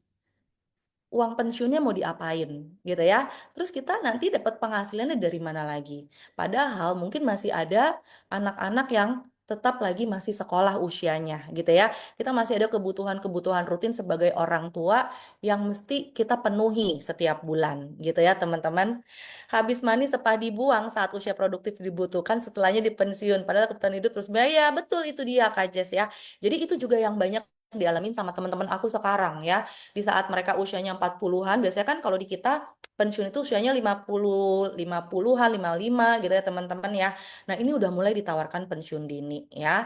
uang pensiunnya mau diapain gitu ya. Terus kita nanti dapat penghasilannya dari mana lagi? Padahal mungkin masih ada anak-anak yang tetap lagi masih sekolah usianya gitu ya. Kita masih ada kebutuhan-kebutuhan rutin sebagai orang tua yang mesti kita penuhi setiap bulan gitu ya teman-teman. Habis manis sepah dibuang saat usia produktif dibutuhkan setelahnya di pensiun. Padahal kebutuhan hidup terus bayar. Betul itu dia Kak Jess ya. Jadi itu juga yang banyak dialamin sama teman-teman aku sekarang ya, di saat mereka usianya 40-an, biasanya kan kalau di kita pensiun itu usianya 50, 50-an, 55 gitu ya teman-teman ya. Nah, ini udah mulai ditawarkan pensiun dini ya.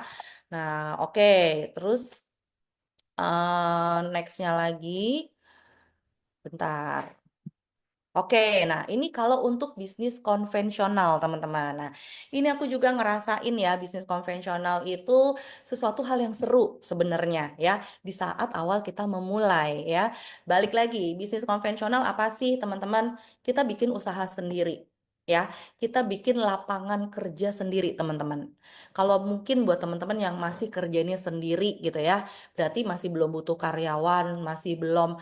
Nah, oke. Terus nextnya lagi, bentar. Oke, nah ini kalau untuk bisnis konvensional, teman-teman. Nah, ini aku juga ngerasain ya, bisnis konvensional itu sesuatu hal yang seru sebenarnya ya, di saat awal kita memulai ya. Balik lagi, bisnis konvensional apa sih, teman-teman? Kita bikin usaha sendiri ya, kita bikin lapangan kerja sendiri, teman-teman. Kalau mungkin buat teman-teman yang masih kerjanya sendiri gitu ya, berarti masih belum butuh karyawan, masih belum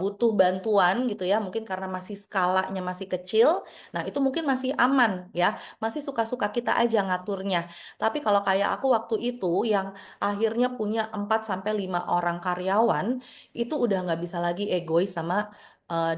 butuh bantuan gitu ya, mungkin karena masih skalanya masih kecil, nah itu mungkin masih aman ya, masih suka-suka kita aja ngaturnya. Tapi kalau kayak aku waktu itu yang akhirnya punya 4 sampai 5 orang karyawan, itu udah nggak bisa lagi egois sama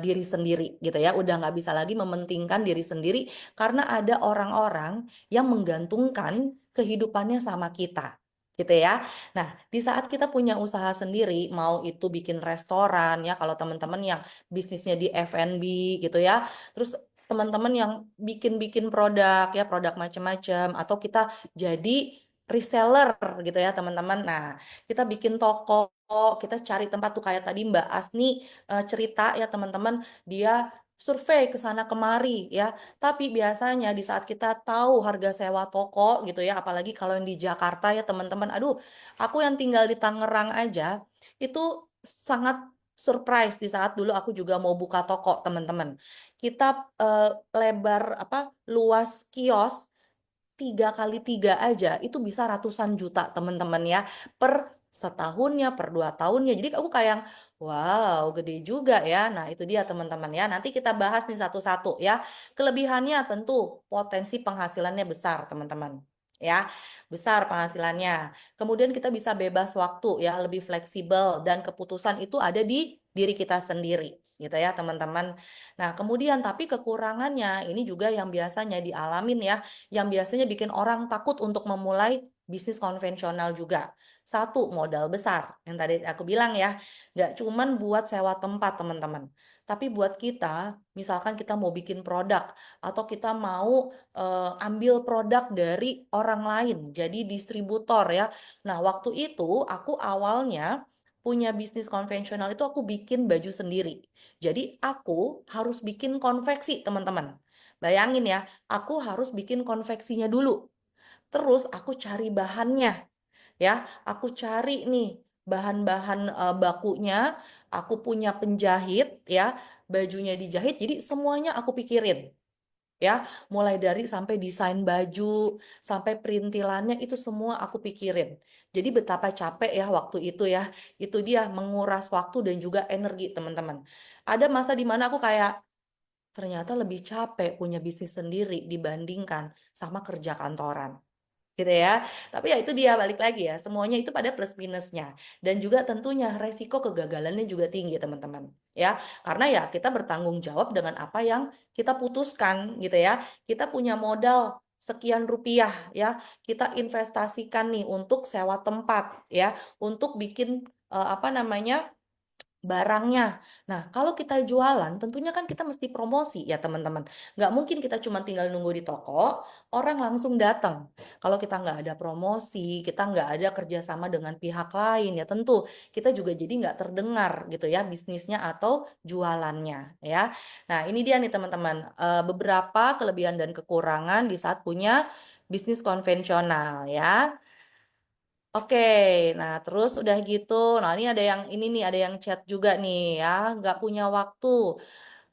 diri sendiri gitu ya, udah nggak bisa lagi mementingkan diri sendiri karena ada orang-orang yang menggantungkan kehidupannya sama kita gitu ya. Nah, di saat kita punya usaha sendiri, mau itu bikin restoran ya, kalau teman-teman yang bisnisnya di F&B gitu ya, terus teman-teman yang bikin-bikin produk ya, produk macam-macam, atau kita jadi reseller gitu ya teman-teman. Nah, kita bikin toko, kita cari tempat tuh kayak tadi Mbak Asni cerita ya teman-teman, dia survei ke sana kemari ya. Tapi biasanya di saat kita tahu harga sewa toko gitu ya, apalagi kalau yang di Jakarta ya teman-teman, aduh, aku yang tinggal di Tangerang aja itu sangat surprise di saat dulu aku juga mau buka toko teman-teman. Kita lebar apa luas kios 3 kali 3 aja itu bisa ratusan juta teman-teman ya per setahunnya, per 2 tahunnya. Jadi aku kayak wow gede juga ya. Nah itu dia teman-teman ya. Nanti kita bahas nih satu-satu ya. Kelebihannya tentu potensi penghasilannya besar teman-teman. Ya, besar penghasilannya. Kemudian kita bisa bebas waktu ya, lebih fleksibel dan keputusan itu ada di diri kita sendiri gitu ya teman-teman. Nah, kemudian tapi kekurangannya ini juga yang biasanya dialamin ya, yang biasanya bikin orang takut untuk memulai bisnis konvensional juga. Satu, modal besar. Yang tadi aku bilang ya, nggak cuman buat sewa tempat teman-teman. Tapi buat kita, misalkan kita mau bikin produk atau kita mau ambil produk dari orang lain, jadi distributor ya. Nah, waktu itu aku awalnya punya bisnis konvensional itu aku bikin baju sendiri. Jadi aku harus bikin konveksi, teman-teman. Bayangin ya, aku harus bikin konveksinya dulu. Terus aku cari bahannya, ya. Aku cari nih bahan-bahan bakunya, aku punya penjahit, ya. Bajunya dijahit, jadi semuanya aku pikirin, ya. Mulai dari sampai desain baju, sampai perintilannya itu semua aku pikirin. Jadi betapa capek ya waktu itu ya. Itu dia menguras waktu dan juga energi, teman-teman. Ada masa di mana aku kayak ternyata lebih capek punya bisnis sendiri dibandingkan sama kerja kantoran. gitu ya. Tapi ya itu dia balik lagi ya, semuanya itu pada plus minusnya. Dan juga tentunya resiko kegagalannya juga tinggi teman-teman. Ya, karena ya kita bertanggung jawab dengan apa yang kita putuskan gitu ya. Kita punya modal sekian rupiah ya, kita investasikan nih untuk sewa tempat ya, untuk bikin apa namanya barangnya. Nah, kalau kita jualan, tentunya kan kita mesti promosi ya teman-teman. Nggak mungkin kita cuma tinggal nunggu di toko, orang langsung datang. Kalau kita nggak ada promosi, kita nggak ada kerjasama dengan pihak lain, ya tentu kita juga jadi nggak terdengar gitu ya bisnisnya atau jualannya ya. Nah, ini dia nih teman-teman, beberapa kelebihan dan kekurangan di saat punya bisnis konvensional ya. Oke, nah terus udah gitu, nah ini ada yang ini nih, ada yang chat juga nih ya, nggak punya waktu,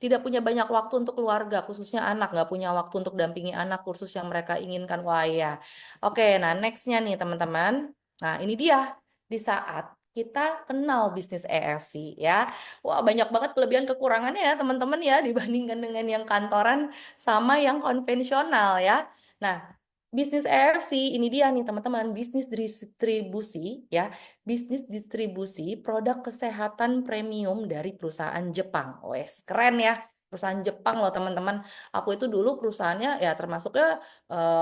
tidak punya banyak waktu untuk keluarga, khususnya anak, nggak punya waktu untuk dampingi anak kursus yang mereka inginkan. Wah ya, oke, nah nextnya nih teman-teman, nah ini dia, di saat kita kenal bisnis EFC ya, wah banyak banget kelebihan kekurangannya ya teman-teman ya, dibandingkan dengan yang kantoran sama yang konvensional ya. Nah, bisnis EFC ini dia nih teman-teman, bisnis distribusi ya, bisnis distribusi produk kesehatan premium dari perusahaan Jepang. Wes, keren ya. Perusahaan Jepang loh teman-teman. Aku itu dulu perusahaannya ya termasuknya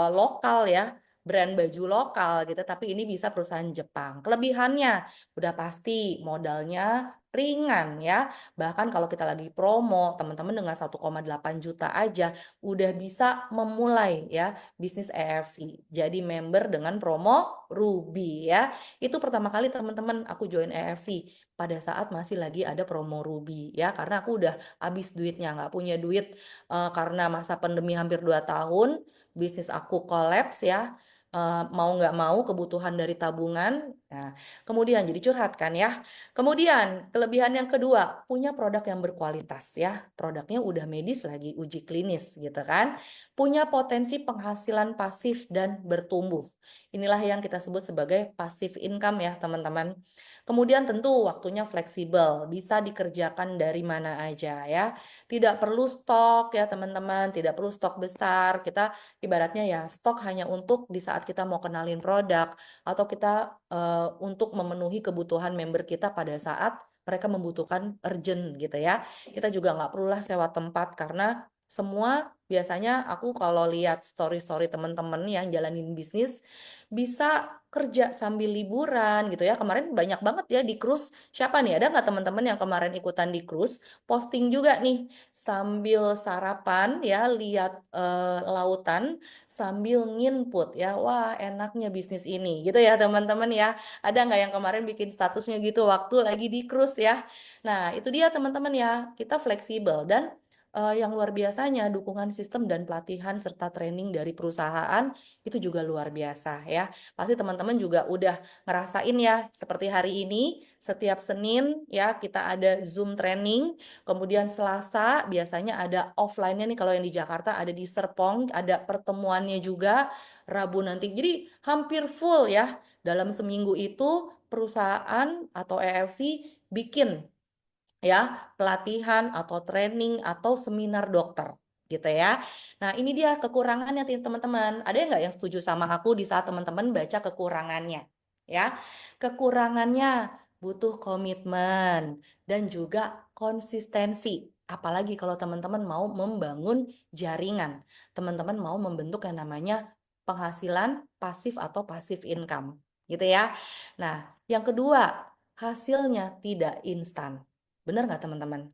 lokal ya, brand baju lokal gitu, tapi ini bisa perusahaan Jepang. Kelebihannya udah pasti modalnya ringan ya. Bahkan kalau kita lagi promo, teman-teman dengan 1,8 juta aja udah bisa memulai ya bisnis EFC. Jadi member dengan promo Ruby ya. Itu pertama kali teman-teman aku join EFC pada saat masih lagi ada promo Ruby ya. Karena aku udah habis duitnya, nggak punya duit karena masa pandemi hampir 2 tahun. Bisnis aku kolaps ya. Mau nggak mau kebutuhan dari tabungan. Nah, kemudian jadi curhat kan ya. Kemudian kelebihan yang kedua, punya produk yang berkualitas ya. Produknya udah medis lagi uji klinis gitu kan, punya potensi penghasilan pasif dan bertumbuh. Inilah yang kita sebut sebagai passive income ya teman-teman. Kemudian tentu waktunya fleksibel, bisa dikerjakan dari mana aja ya. Tidak perlu stok ya teman-teman, tidak perlu stok besar. Kita ibaratnya ya stok hanya untuk di saat kita mau kenalin produk atau kita untuk memenuhi kebutuhan member kita pada saat mereka membutuhkan urgent gitu ya. Kita juga nggak perlulah sewa tempat karena semua biasanya aku kalau lihat story-story teman-teman yang jalanin bisnis bisa kerja sambil liburan gitu ya. Kemarin banyak banget ya di cruise. Siapa nih? Ada nggak teman-teman yang kemarin ikutan di cruise? Posting juga nih sambil sarapan ya, lihat lautan sambil nginput ya. Wah, enaknya bisnis ini gitu ya teman-teman ya. Ada nggak yang kemarin bikin statusnya gitu waktu lagi di cruise ya? Nah, itu dia teman-teman ya. Kita fleksibel dan yang luar biasanya dukungan sistem dan pelatihan serta training dari perusahaan itu juga luar biasa ya. Pasti teman-teman juga udah ngerasain ya seperti hari ini setiap Senin ya kita ada Zoom training, kemudian Selasa biasanya ada offline-nya nih kalau yang di Jakarta ada di Serpong, ada pertemuannya juga Rabu nanti. Jadi hampir full ya. Dalam seminggu itu perusahaan atau EFC bikin ya pelatihan atau training atau seminar dokter gitu ya. Nah ini dia kekurangannya teman-teman. Ada nggak yang setuju sama aku di saat teman-teman baca kekurangannya? Ya, kekurangannya butuh komitmen dan juga konsistensi. Apalagi kalau teman-teman mau membangun jaringan, teman-teman mau membentuk yang namanya penghasilan pasif atau pasif income, gitu ya. Nah, yang kedua, hasilnya tidak instan. Benar nggak teman-teman?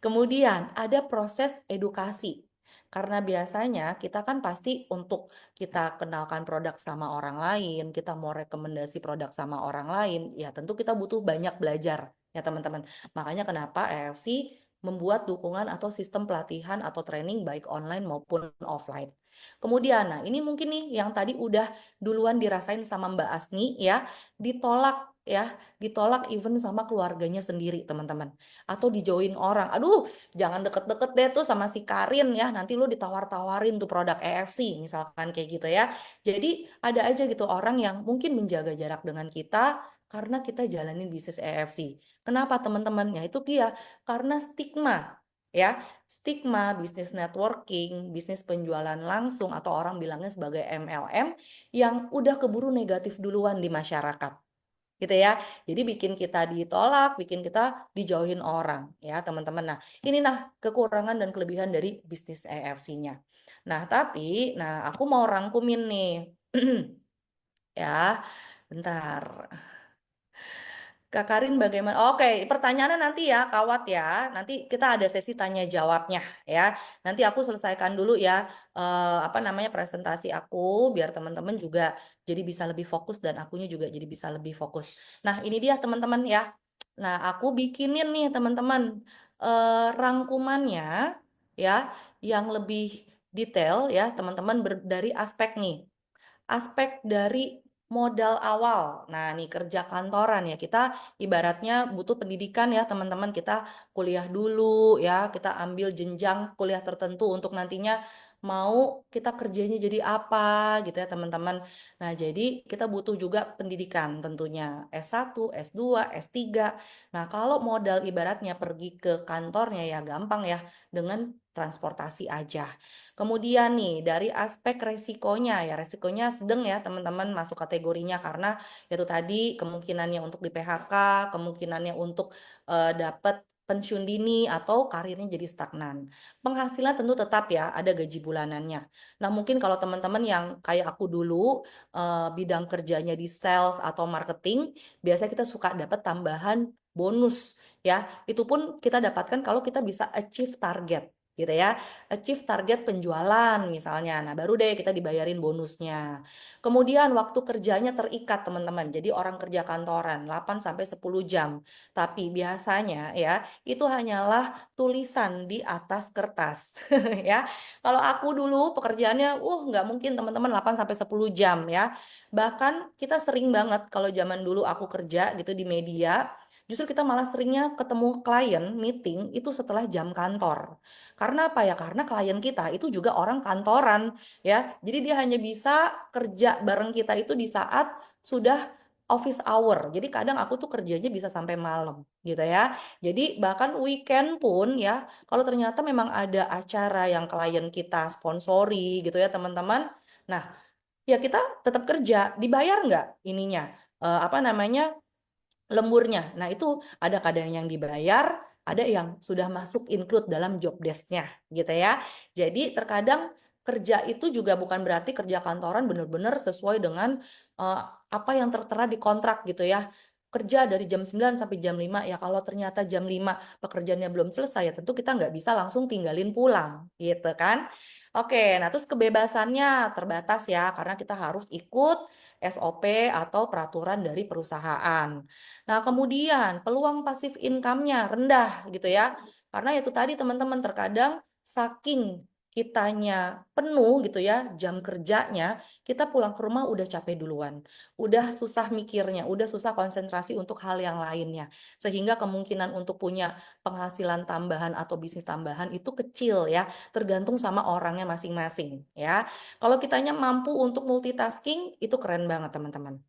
Kemudian ada proses edukasi. Karena biasanya kita kan pasti untuk kita kenalkan produk sama orang lain, kita mau rekomendasi produk sama orang lain, ya tentu kita butuh banyak belajar ya teman-teman. Makanya kenapa EFC membuat dukungan atau sistem pelatihan atau training baik online maupun offline. Kemudian, nah ini mungkin nih yang tadi udah duluan dirasain sama Mbak Asni ya, ditolak ya, ditolak even sama keluarganya sendiri teman-teman atau dijauhin orang. Aduh, jangan deket-deket deh tuh sama si Karin ya. Nanti lu ditawar-tawarin tuh produk EFC misalkan kayak gitu ya. Jadi ada aja gitu orang yang mungkin menjaga jarak dengan kita karena kita jalanin bisnis EFC. Kenapa teman-teman? Ya itu dia karena stigma. ya. Stigma bisnis networking, bisnis penjualan langsung atau orang bilangnya sebagai MLM yang udah keburu negatif duluan di masyarakat, gitu ya. Jadi bikin kita ditolak, bikin kita dijauhin orang, ya teman-teman. Nah, inilah kekurangan dan kelebihan dari bisnis EFC-nya. Nah, aku mau rangkumin nih. Ya, bentar. Kak Karin bagaimana? Oke, pertanyaannya nanti ya, kawat ya. Nanti kita ada sesi tanya jawabnya ya. Nanti aku selesaikan dulu ya apa namanya presentasi aku biar teman-teman juga jadi bisa lebih fokus dan akunya juga jadi bisa lebih fokus. Nah, ini dia teman-teman ya. Nah, aku bikinin nih teman-teman rangkumannya ya yang lebih detail ya, teman-teman dari aspek nih, aspek dari modal awal. Nah, nih kerja kantoran ya. Kita ibaratnya butuh pendidikan ya, teman-teman. Kita kuliah dulu ya, kita ambil jenjang kuliah tertentu untuk nantinya mau kita kerjanya jadi apa gitu ya, teman-teman. Nah, jadi kita butuh juga pendidikan tentunya. S1, S2, S3. Nah, kalau modal ibaratnya pergi ke kantornya ya gampang ya dengan transportasi aja. Kemudian nih dari aspek resikonya ya, resikonya sedang ya teman-teman masuk kategorinya karena itu tadi kemungkinannya untuk di PHK, kemungkinannya untuk dapat pensiun dini atau karirnya jadi stagnan. Penghasilan tentu tetap ya ada gaji bulanannya. Nah, mungkin kalau teman-teman yang kayak aku dulu bidang kerjanya di sales atau marketing, biasanya kita suka dapat tambahan bonus ya. Itu pun kita dapatkan kalau kita bisa achieve target gitu ya, achieve target penjualan misalnya. Nah, baru deh kita dibayarin bonusnya. Kemudian waktu kerjanya terikat, teman-teman. Jadi orang kerja kantoran 8 sampai 10 jam. Tapi biasanya ya, itu hanyalah tulisan di atas kertas ya. Kalau aku dulu pekerjaannya nggak mungkin teman-teman 8 sampai 10 jam ya. Bahkan kita sering banget kalau zaman dulu aku kerja gitu di media, justru kita malah seringnya ketemu klien meeting itu setelah jam kantor. Karena apa ya? Karena klien kita itu juga orang kantoran ya. Jadi dia hanya bisa kerja bareng kita itu di saat sudah office hour. Jadi kadang aku tuh kerjanya bisa sampai malam gitu ya. Jadi bahkan weekend pun ya, kalau ternyata memang ada acara yang klien kita sponsori gitu ya teman-teman. Nah, ya kita tetap kerja, dibayar nggak ininya? Apa namanya? Lemburnya. Nah, itu ada kadang yang dibayar, ada yang sudah masuk include dalam job desk-nya gitu ya. Jadi terkadang kerja itu juga bukan berarti kerja kantoran benar-benar sesuai dengan apa yang tertera di kontrak gitu ya. Kerja dari jam 9 sampai jam 5 ya, kalau ternyata jam 5 pekerjaannya belum selesai ya tentu kita nggak bisa langsung tinggalin pulang gitu kan. Oke, nah terus kebebasannya terbatas ya karena kita harus ikut SOP atau peraturan dari perusahaan. Nah, kemudian peluang pasif income-nya rendah gitu ya. Karena itu tadi teman-teman terkadang saking kitanya penuh gitu ya jam kerjanya, kita pulang ke rumah udah capek duluan. Udah susah mikirnya, udah susah konsentrasi untuk hal yang lainnya. Sehingga kemungkinan untuk punya penghasilan tambahan atau bisnis tambahan itu kecil ya, tergantung sama orangnya masing-masing ya. Kalau kitanya mampu untuk multitasking, itu keren banget teman-teman.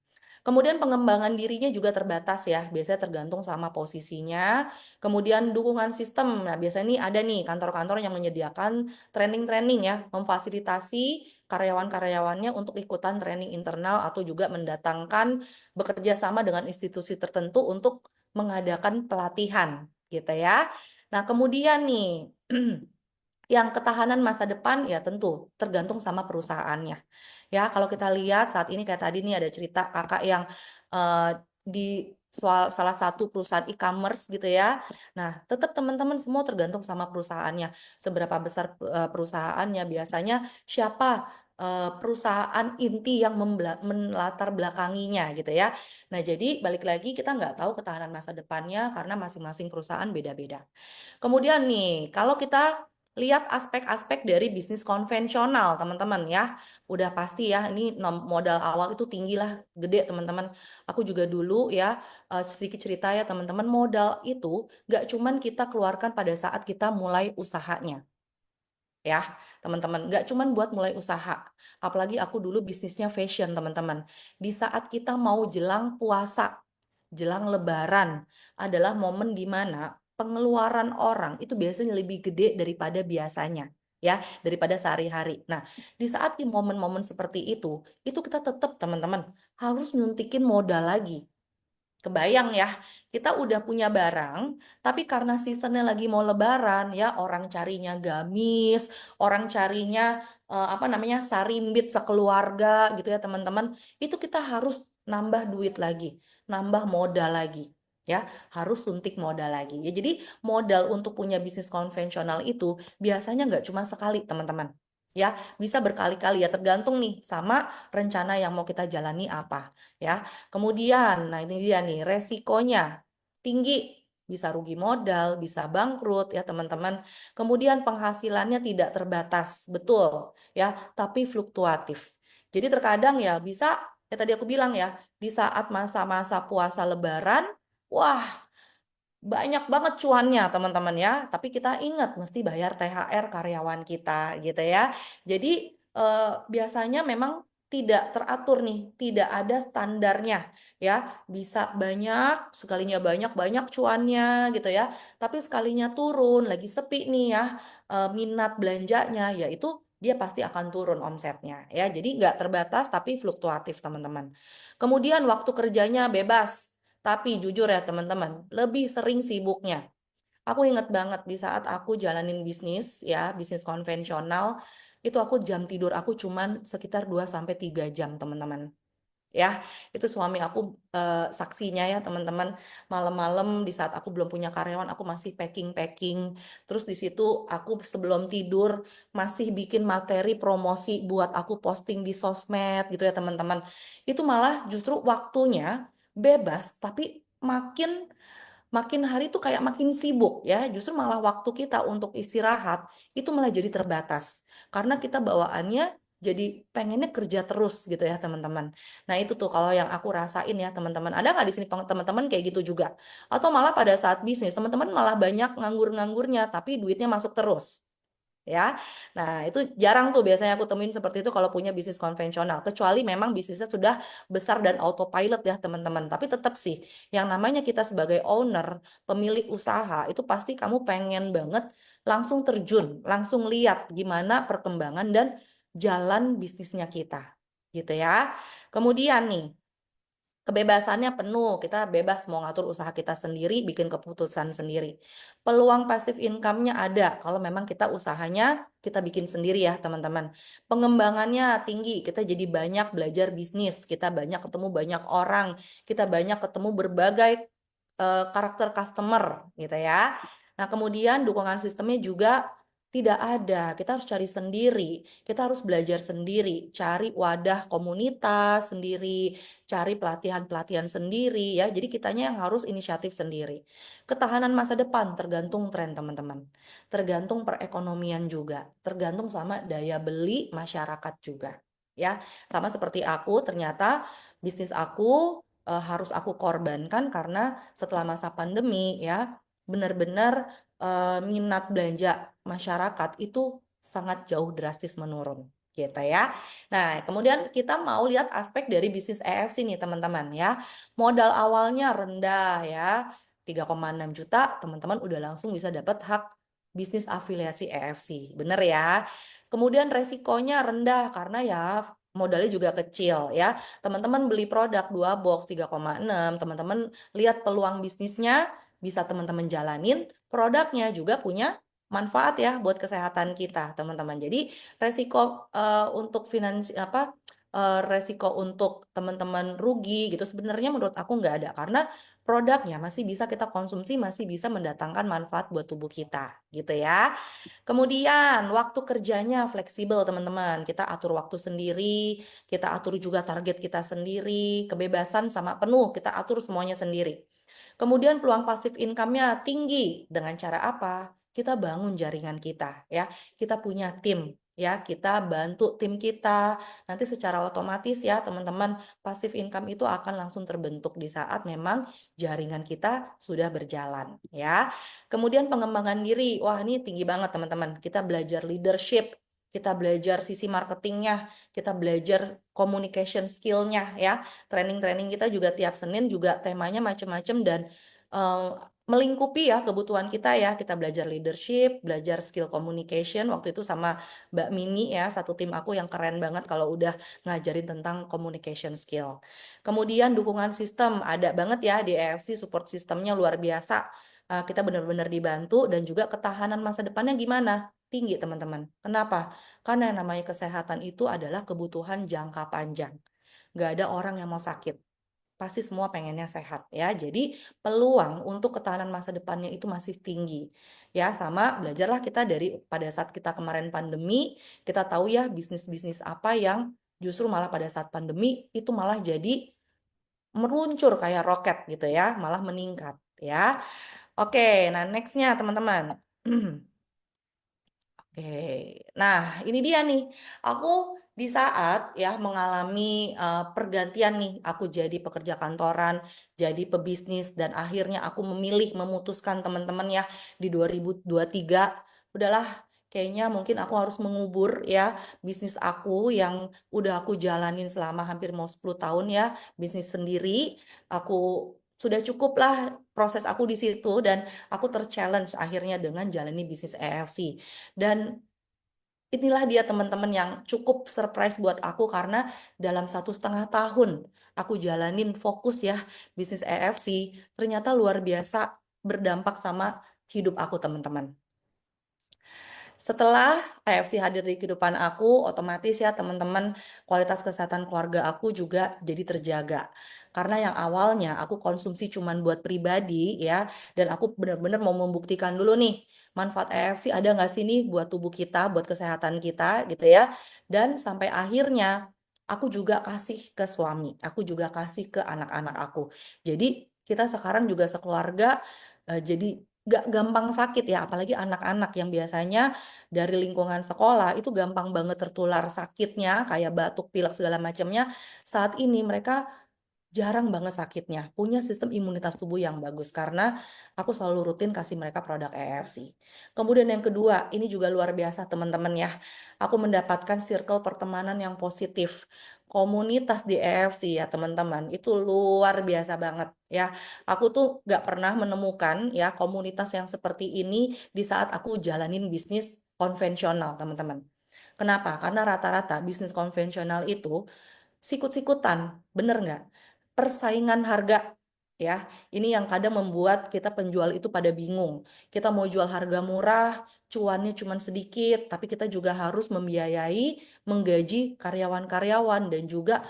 Kemudian pengembangan dirinya juga terbatas ya, biasanya tergantung sama posisinya. Kemudian dukungan sistem, nah biasanya nih ada nih kantor-kantor yang menyediakan training-training ya, memfasilitasi karyawan-karyawannya untuk ikutan training internal atau juga mendatangkan bekerja sama dengan institusi tertentu untuk mengadakan pelatihan gitu ya. Nah, kemudian nih yang ketahanan masa depan ya tentu tergantung sama perusahaannya. Ya, kalau kita lihat saat ini kayak tadi nih ada cerita kakak yang di salah satu perusahaan e-commerce gitu ya. Nah, tetap teman-teman semua tergantung sama perusahaannya. Seberapa besar perusahaannya, biasanya siapa perusahaan inti yang melatar belakanginya gitu ya. Nah, jadi balik lagi kita nggak tahu ketahanan masa depannya karena masing-masing perusahaan beda-beda. Kemudian nih, kalau kita lihat aspek-aspek dari bisnis konvensional, teman-teman ya, udah pasti ya, ini modal awal itu tinggi lah, gede teman-teman. Aku juga dulu ya, sedikit cerita ya teman-teman, modal itu gak cuman kita keluarkan pada saat kita mulai usahanya. Ya, teman-teman, gak cuman buat mulai usaha. Apalagi aku dulu bisnisnya fashion, teman-teman. Di saat kita mau jelang puasa, jelang lebaran, adalah momen di mana pengeluaran orang itu biasanya lebih gede daripada biasanya, ya, daripada sehari-hari. Nah, di saat di momen-momen seperti itu kita tetap teman-teman harus nyuntikin modal lagi. Kebayang ya, kita udah punya barang, tapi karena seasonnya lagi mau lebaran ya, orang carinya gamis, orang carinya apa namanya sarimbit sekeluarga gitu ya teman-teman. Itu kita harus nambah duit lagi, nambah modal lagi. Ya, harus suntik modal lagi. Ya, jadi modal untuk punya bisnis konvensional itu biasanya nggak cuma sekali, teman-teman. Ya, bisa berkali-kali ya, tergantung nih sama rencana yang mau kita jalani apa. Ya, kemudian, nah ini dia nih, resikonya tinggi, bisa rugi modal, bisa bangkrut ya teman-teman. Kemudian penghasilannya tidak terbatas, betul ya, tapi fluktuatif. Jadi terkadang ya bisa, ya tadi aku bilang ya, di saat masa-masa puasa Lebaran, wah banyak banget cuannya teman-teman ya, tapi kita ingat mesti bayar THR karyawan kita gitu ya. Jadi biasanya memang tidak teratur nih, tidak ada standarnya ya. Bisa banyak, sekalinya banyak cuannya gitu ya. Tapi sekalinya turun, lagi sepi nih ya minat belanjanya, yaitu dia pasti akan turun omsetnya ya. Jadi nggak terbatas tapi fluktuatif teman-teman. Kemudian waktu kerjanya bebas. Tapi jujur ya teman-teman, lebih sering sibuknya. Aku inget banget di saat aku jalanin bisnis ya, bisnis konvensional, itu aku jam tidur aku cuman sekitar 2 sampai 3 jam teman-teman. Ya, itu suami aku saksinya ya teman-teman. Malam-malam di saat aku belum punya karyawan, aku masih packing-packing. Terus di situ aku sebelum tidur masih bikin materi promosi buat aku posting di sosmed gitu ya teman-teman. Itu malah justru waktunya bebas, tapi makin makin hari tuh kayak makin sibuk ya. Justru malah waktu kita untuk istirahat itu malah jadi terbatas. Karena kita bawaannya jadi pengennya kerja terus gitu ya teman-teman. Nah itu tuh kalau yang aku rasain ya teman-teman. Ada nggak di sini teman-teman kayak gitu juga? Atau malah pada saat bisnis teman-teman malah banyak nganggur-nganggurnya tapi duitnya masuk terus ya. Nah, itu jarang tuh biasanya aku temuin seperti itu kalau punya bisnis konvensional. Kecuali memang bisnisnya sudah besar dan autopilot ya, teman-teman. Tapi tetap sih, yang namanya kita sebagai owner, pemilik usaha, itu pasti kamu pengen banget langsung terjun, langsung lihat gimana perkembangan dan jalan bisnisnya kita. Gitu ya. Kemudian nih, kebebasannya penuh, kita bebas mau ngatur usaha kita sendiri, bikin keputusan sendiri. Peluang pasif income-nya ada kalau memang kita usahanya kita bikin sendiri ya teman-teman. Pengembangannya tinggi, kita jadi banyak belajar bisnis, kita banyak ketemu banyak orang, kita banyak ketemu berbagai karakter customer gitu ya. Nah kemudian dukungan sistemnya juga tidak ada, kita harus cari sendiri, kita harus belajar sendiri, cari wadah komunitas sendiri, cari pelatihan-pelatihan sendiri ya. Jadi kitanya yang harus inisiatif sendiri. Ketahanan masa depan tergantung tren teman-teman. Tergantung perekonomian juga, tergantung sama daya beli masyarakat juga. Ya, sama seperti aku ternyata bisnis aku harus aku korbankan karena setelah masa pandemi ya benar-benar minat belanja masyarakat itu sangat jauh drastis menurun gitu ya. Nah, kemudian kita mau lihat aspek dari bisnis EFC nih teman-teman ya. Modal awalnya rendah ya, 3,6 juta, teman-teman udah langsung bisa dapat hak bisnis afiliasi EFC. Bener ya. Kemudian resikonya rendah karena ya modalnya juga kecil ya. Teman-teman beli produk 2 box 3,6, teman-teman lihat peluang bisnisnya, bisa teman-teman jalanin, produknya juga punya manfaat ya buat kesehatan kita, teman-teman. Jadi resiko untuk resiko untuk teman-teman rugi gitu sebenarnya menurut aku nggak ada karena produknya masih bisa kita konsumsi, masih bisa mendatangkan manfaat buat tubuh kita gitu ya. Kemudian waktu kerjanya fleksibel teman-teman. Kita atur waktu sendiri, kita atur juga target kita sendiri, kebebasan sama penuh, kita atur semuanya sendiri. Kemudian peluang pasif income-nya tinggi. Dengan cara apa? Kita bangun jaringan kita ya. Kita punya tim ya, kita bantu tim kita. Nanti secara otomatis ya teman-teman, pasif income itu akan langsung terbentuk di saat memang jaringan kita sudah berjalan ya. Kemudian pengembangan diri. Wah, ini tinggi banget teman-teman. Kita belajar leadership, kita belajar sisi marketingnya, kita belajar communication skill-nya ya. Training-training kita juga tiap Senin juga temanya macam-macam dan eh, melingkupi ya kebutuhan kita ya. Kita belajar leadership, belajar skill communication. Waktu itu sama Mbak Mimi ya, satu tim aku yang keren banget kalau udah ngajarin tentang communication skill. Kemudian dukungan sistem, ada banget ya di EFC, support sistemnya luar biasa. Kita benar-benar dibantu dan juga ketahanan masa depannya gimana? Tinggi teman-teman. Kenapa? Karena yang namanya kesehatan itu adalah kebutuhan jangka panjang. Nggak ada orang yang mau sakit, pasti semua pengennya sehat ya. Jadi peluang untuk ketahanan masa depannya itu masih tinggi. Ya, sama belajarlah kita dari pada saat kita kemarin pandemi, kita tahu ya bisnis-bisnis apa yang justru malah pada saat pandemi itu malah jadi meluncur kayak roket gitu ya, malah meningkat ya. Oke, nah nextnya teman-teman. Oke, nah ini dia nih. Aku di saat ya mengalami pergantian nih, aku jadi pekerja kantoran, jadi pebisnis, dan akhirnya aku memilih memutuskan teman-teman ya di 2023, udahlah kayaknya mungkin aku harus mengubur ya bisnis aku yang udah aku jalanin selama hampir mau 10 tahun ya, bisnis sendiri. Aku sudah cukup lah proses aku di situ dan aku terchallenge akhirnya dengan jalani bisnis EFC. Dan inilah dia teman-teman yang cukup surprise buat aku karena dalam 1,5 tahun aku jalanin fokus ya bisnis EFC, ternyata luar biasa berdampak sama hidup aku teman-teman. Setelah AFC hadir di kehidupan aku, otomatis ya teman-teman, kualitas kesehatan keluarga aku juga jadi terjaga. Karena yang awalnya aku konsumsi cuman buat pribadi ya, dan aku benar-benar mau membuktikan dulu nih, manfaat AFC ada nggak sih nih buat tubuh kita, buat kesehatan kita gitu ya. Dan sampai akhirnya aku juga kasih ke suami, aku juga kasih ke anak-anak aku. Jadi kita sekarang juga sekeluarga jadi gak gampang sakit ya, apalagi anak-anak yang biasanya dari lingkungan sekolah itu gampang banget tertular sakitnya kayak batuk, pilek segala macamnya. Saat ini mereka jarang banget sakitnya, punya sistem imunitas tubuh yang bagus karena aku selalu rutin kasih mereka produk EFC. Kemudian yang kedua, ini juga luar biasa teman-teman ya. Aku mendapatkan circle pertemanan yang positif. Komunitas di EFC ya teman-teman, itu luar biasa banget ya. Aku tuh gak pernah menemukan ya komunitas yang seperti ini di saat aku jalanin bisnis konvensional teman-teman. Kenapa? Karena rata-rata bisnis konvensional itu sikut-sikutan, bener nggak? Persaingan harga, ya. Ini yang kadang membuat kita penjual itu pada bingung. Kita mau jual harga murah, cuannya cuma sedikit, tapi kita juga harus membiayai, menggaji karyawan-karyawan, dan juga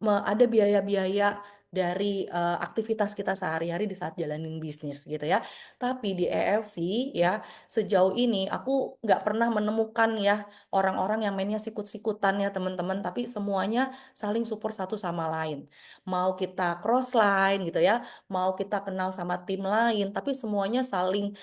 ada biaya-biaya dari aktivitas kita sehari-hari di saat jalanin bisnis gitu ya. Tapi di EFC ya sejauh ini aku nggak pernah menemukan ya orang-orang yang mainnya sikut-sikutan ya teman-teman. Tapi semuanya saling support satu sama lain. Mau kita cross line gitu ya, mau kita kenal sama tim lain, tapi semuanya saling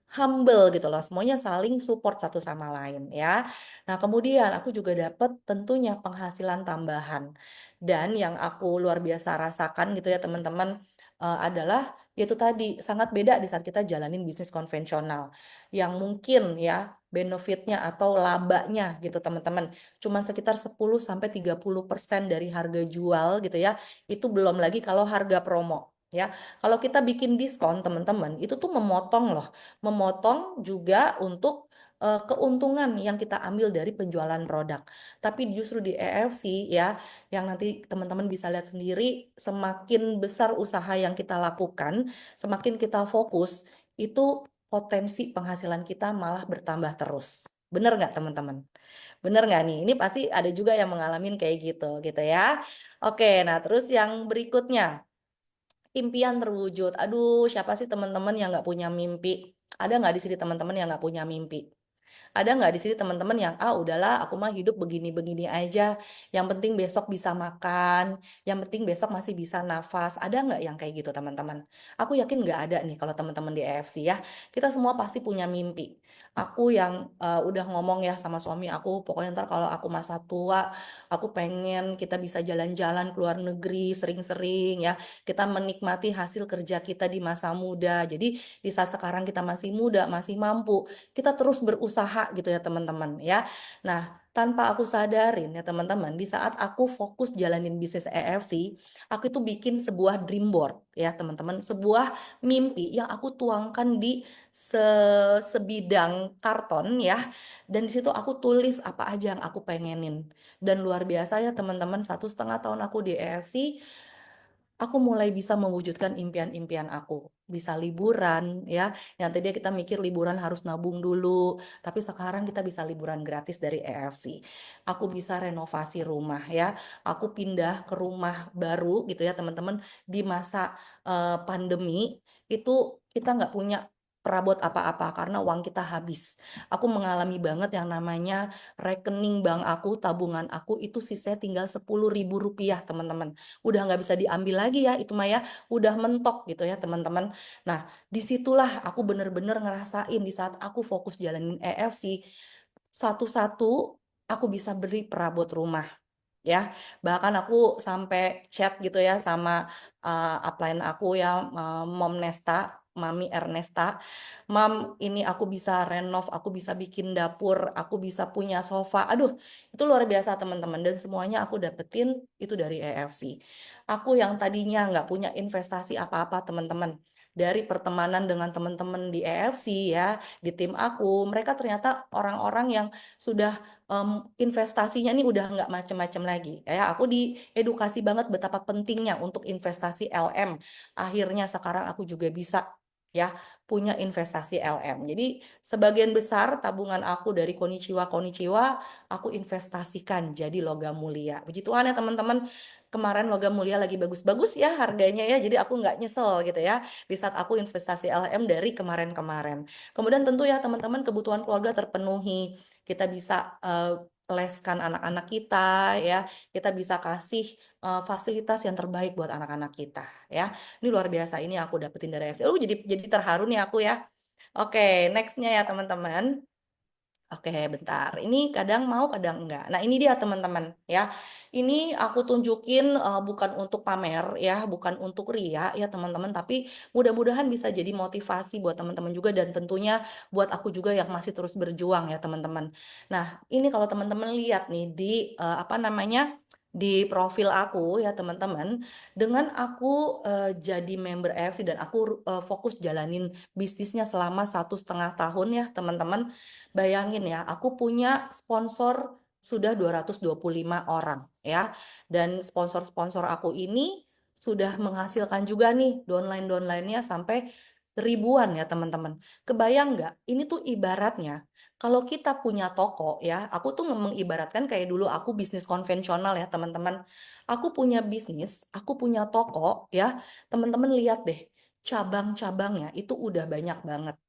humble gitu loh, semuanya saling support satu sama lain ya. Nah, kemudian aku juga dapat tentunya penghasilan tambahan. Dan yang aku luar biasa rasakan gitu ya teman-teman adalah yaitu tadi sangat beda di saat kita jalanin bisnis konvensional yang mungkin ya benefitnya atau labanya gitu teman-teman cuman sekitar 10 sampai 30% dari harga jual gitu ya. Itu belum lagi kalau harga promo ya. Kalau kita bikin diskon teman-teman itu tuh memotong loh, memotong juga untuk keuntungan yang kita ambil dari penjualan produk. Tapi justru di EFC ya, yang nanti teman-teman bisa lihat sendiri, semakin besar usaha yang kita lakukan, semakin kita fokus, itu potensi penghasilan kita malah bertambah terus. Bener nggak teman-teman? Bener nggak nih? Ini pasti ada juga yang mengalami kayak gitu ya. Oke, nah terus yang berikutnya, impian terwujud. Aduh, siapa sih teman-teman yang nggak punya mimpi? Ada nggak di sini teman-teman yang nggak punya mimpi? Ada nggak di sini teman-teman yang udahlah aku mah hidup begini-begini aja, yang penting besok bisa makan, yang penting besok masih bisa nafas. Ada nggak yang kayak gitu teman-teman? Aku yakin nggak ada nih kalau teman-teman di EFC ya. Kita semua pasti punya mimpi. Aku yang udah ngomong ya sama suami aku, pokoknya ntar kalau aku masa tua, aku pengen kita bisa jalan-jalan ke luar negeri sering-sering ya. Kita menikmati hasil kerja kita di masa muda. Jadi di saat sekarang kita masih muda, masih mampu, kita terus berusaha usaha gitu ya teman-teman ya. Nah, tanpa aku sadarin ya teman-teman, di saat aku fokus jalanin bisnis EFC, aku itu bikin sebuah dream board ya teman-teman, sebuah mimpi yang aku tuangkan di sebidang karton ya. Dan di situ aku tulis apa aja yang aku pengenin. Dan luar biasa ya teman-teman, 1,5 tahun aku di EFC, aku mulai bisa mewujudkan impian-impian aku. Bisa liburan ya, yang tadinya kita mikir liburan harus nabung dulu, tapi sekarang kita bisa liburan gratis dari EFC. Aku bisa renovasi rumah ya, aku pindah ke rumah baru gitu ya teman-teman, di masa pandemi itu kita nggak punya perabot apa-apa karena uang kita habis. Aku mengalami banget yang namanya rekening bank aku, tabungan aku itu sisanya tinggal 10.000 rupiah teman-teman, udah nggak bisa diambil lagi ya itu Maya, udah mentok gitu ya teman-teman. Nah, disitulah aku bener-bener ngerasain di saat aku fokus jalanin EFC, satu-satu aku bisa beli perabot rumah ya. Bahkan aku sampai chat gitu ya sama upline aku ya, Mom Nesta, Mami Ernesta, Mam, ini aku bisa renov, aku bisa bikin dapur, aku bisa punya sofa. Aduh, itu luar biasa teman-teman. Dan semuanya aku dapetin itu dari EFC. Aku yang tadinya nggak punya investasi apa-apa teman-teman. Dari pertemanan dengan teman-teman di EFC ya, di tim aku, mereka ternyata orang-orang yang sudah investasinya nih udah nggak macem-macem lagi. Ya, aku diedukasi banget betapa pentingnya untuk investasi LM. Akhirnya sekarang aku juga bisa ya punya investasi LM. Jadi sebagian besar tabungan aku dari Konichiwa aku investasikan jadi logam mulia. Begituan ya teman-teman. Kemarin logam mulia lagi bagus-bagus ya harganya ya. Jadi aku nggak nyesel gitu ya di saat aku investasi LM dari kemarin-kemarin. Kemudian tentu ya teman-teman kebutuhan keluarga terpenuhi. Kita bisa leskan anak-anak kita ya. Kita bisa kasih fasilitas yang terbaik buat anak-anak kita ya. Ini luar biasa, ini aku dapetin dari FT. Jadi terharu nih aku ya. Oke, nextnya ya teman-teman. Oke, bentar. Ini kadang mau, kadang enggak. Nah, ini dia teman-teman ya. Ini aku tunjukin bukan untuk pamer ya, bukan untuk ria ya teman-teman, tapi mudah-mudahan bisa jadi motivasi buat teman-teman juga dan tentunya buat aku juga yang masih terus berjuang ya teman-teman. Nah, ini kalau teman-teman lihat nih di apa namanya? Di profil aku ya teman-teman, dengan aku jadi member AFC dan aku fokus jalanin bisnisnya selama 1,5 tahun ya teman-teman. Bayangin ya, aku punya sponsor sudah 225 orang ya. Dan sponsor-sponsor aku ini sudah menghasilkan juga nih downline-downline-nya sampai ribuan ya teman-teman. Kebayang nggak? Ini tuh ibaratnya kalau kita punya toko ya, aku tuh mengibaratkan kayak dulu aku bisnis konvensional ya teman-teman. Aku punya bisnis, aku punya toko ya. Teman-teman lihat deh, cabang-cabangnya itu udah banyak banget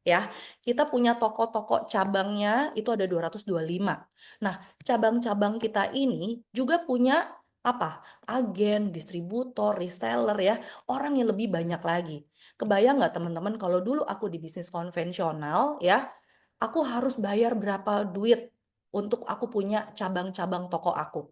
ya. Kita punya toko-toko cabangnya itu ada 225. Nah, cabang-cabang kita ini juga punya apa? Agen, distributor, reseller ya, orang yang lebih banyak lagi. Kebayang nggak teman-teman kalau dulu aku di bisnis konvensional ya, aku harus bayar berapa duit untuk aku punya cabang-cabang toko aku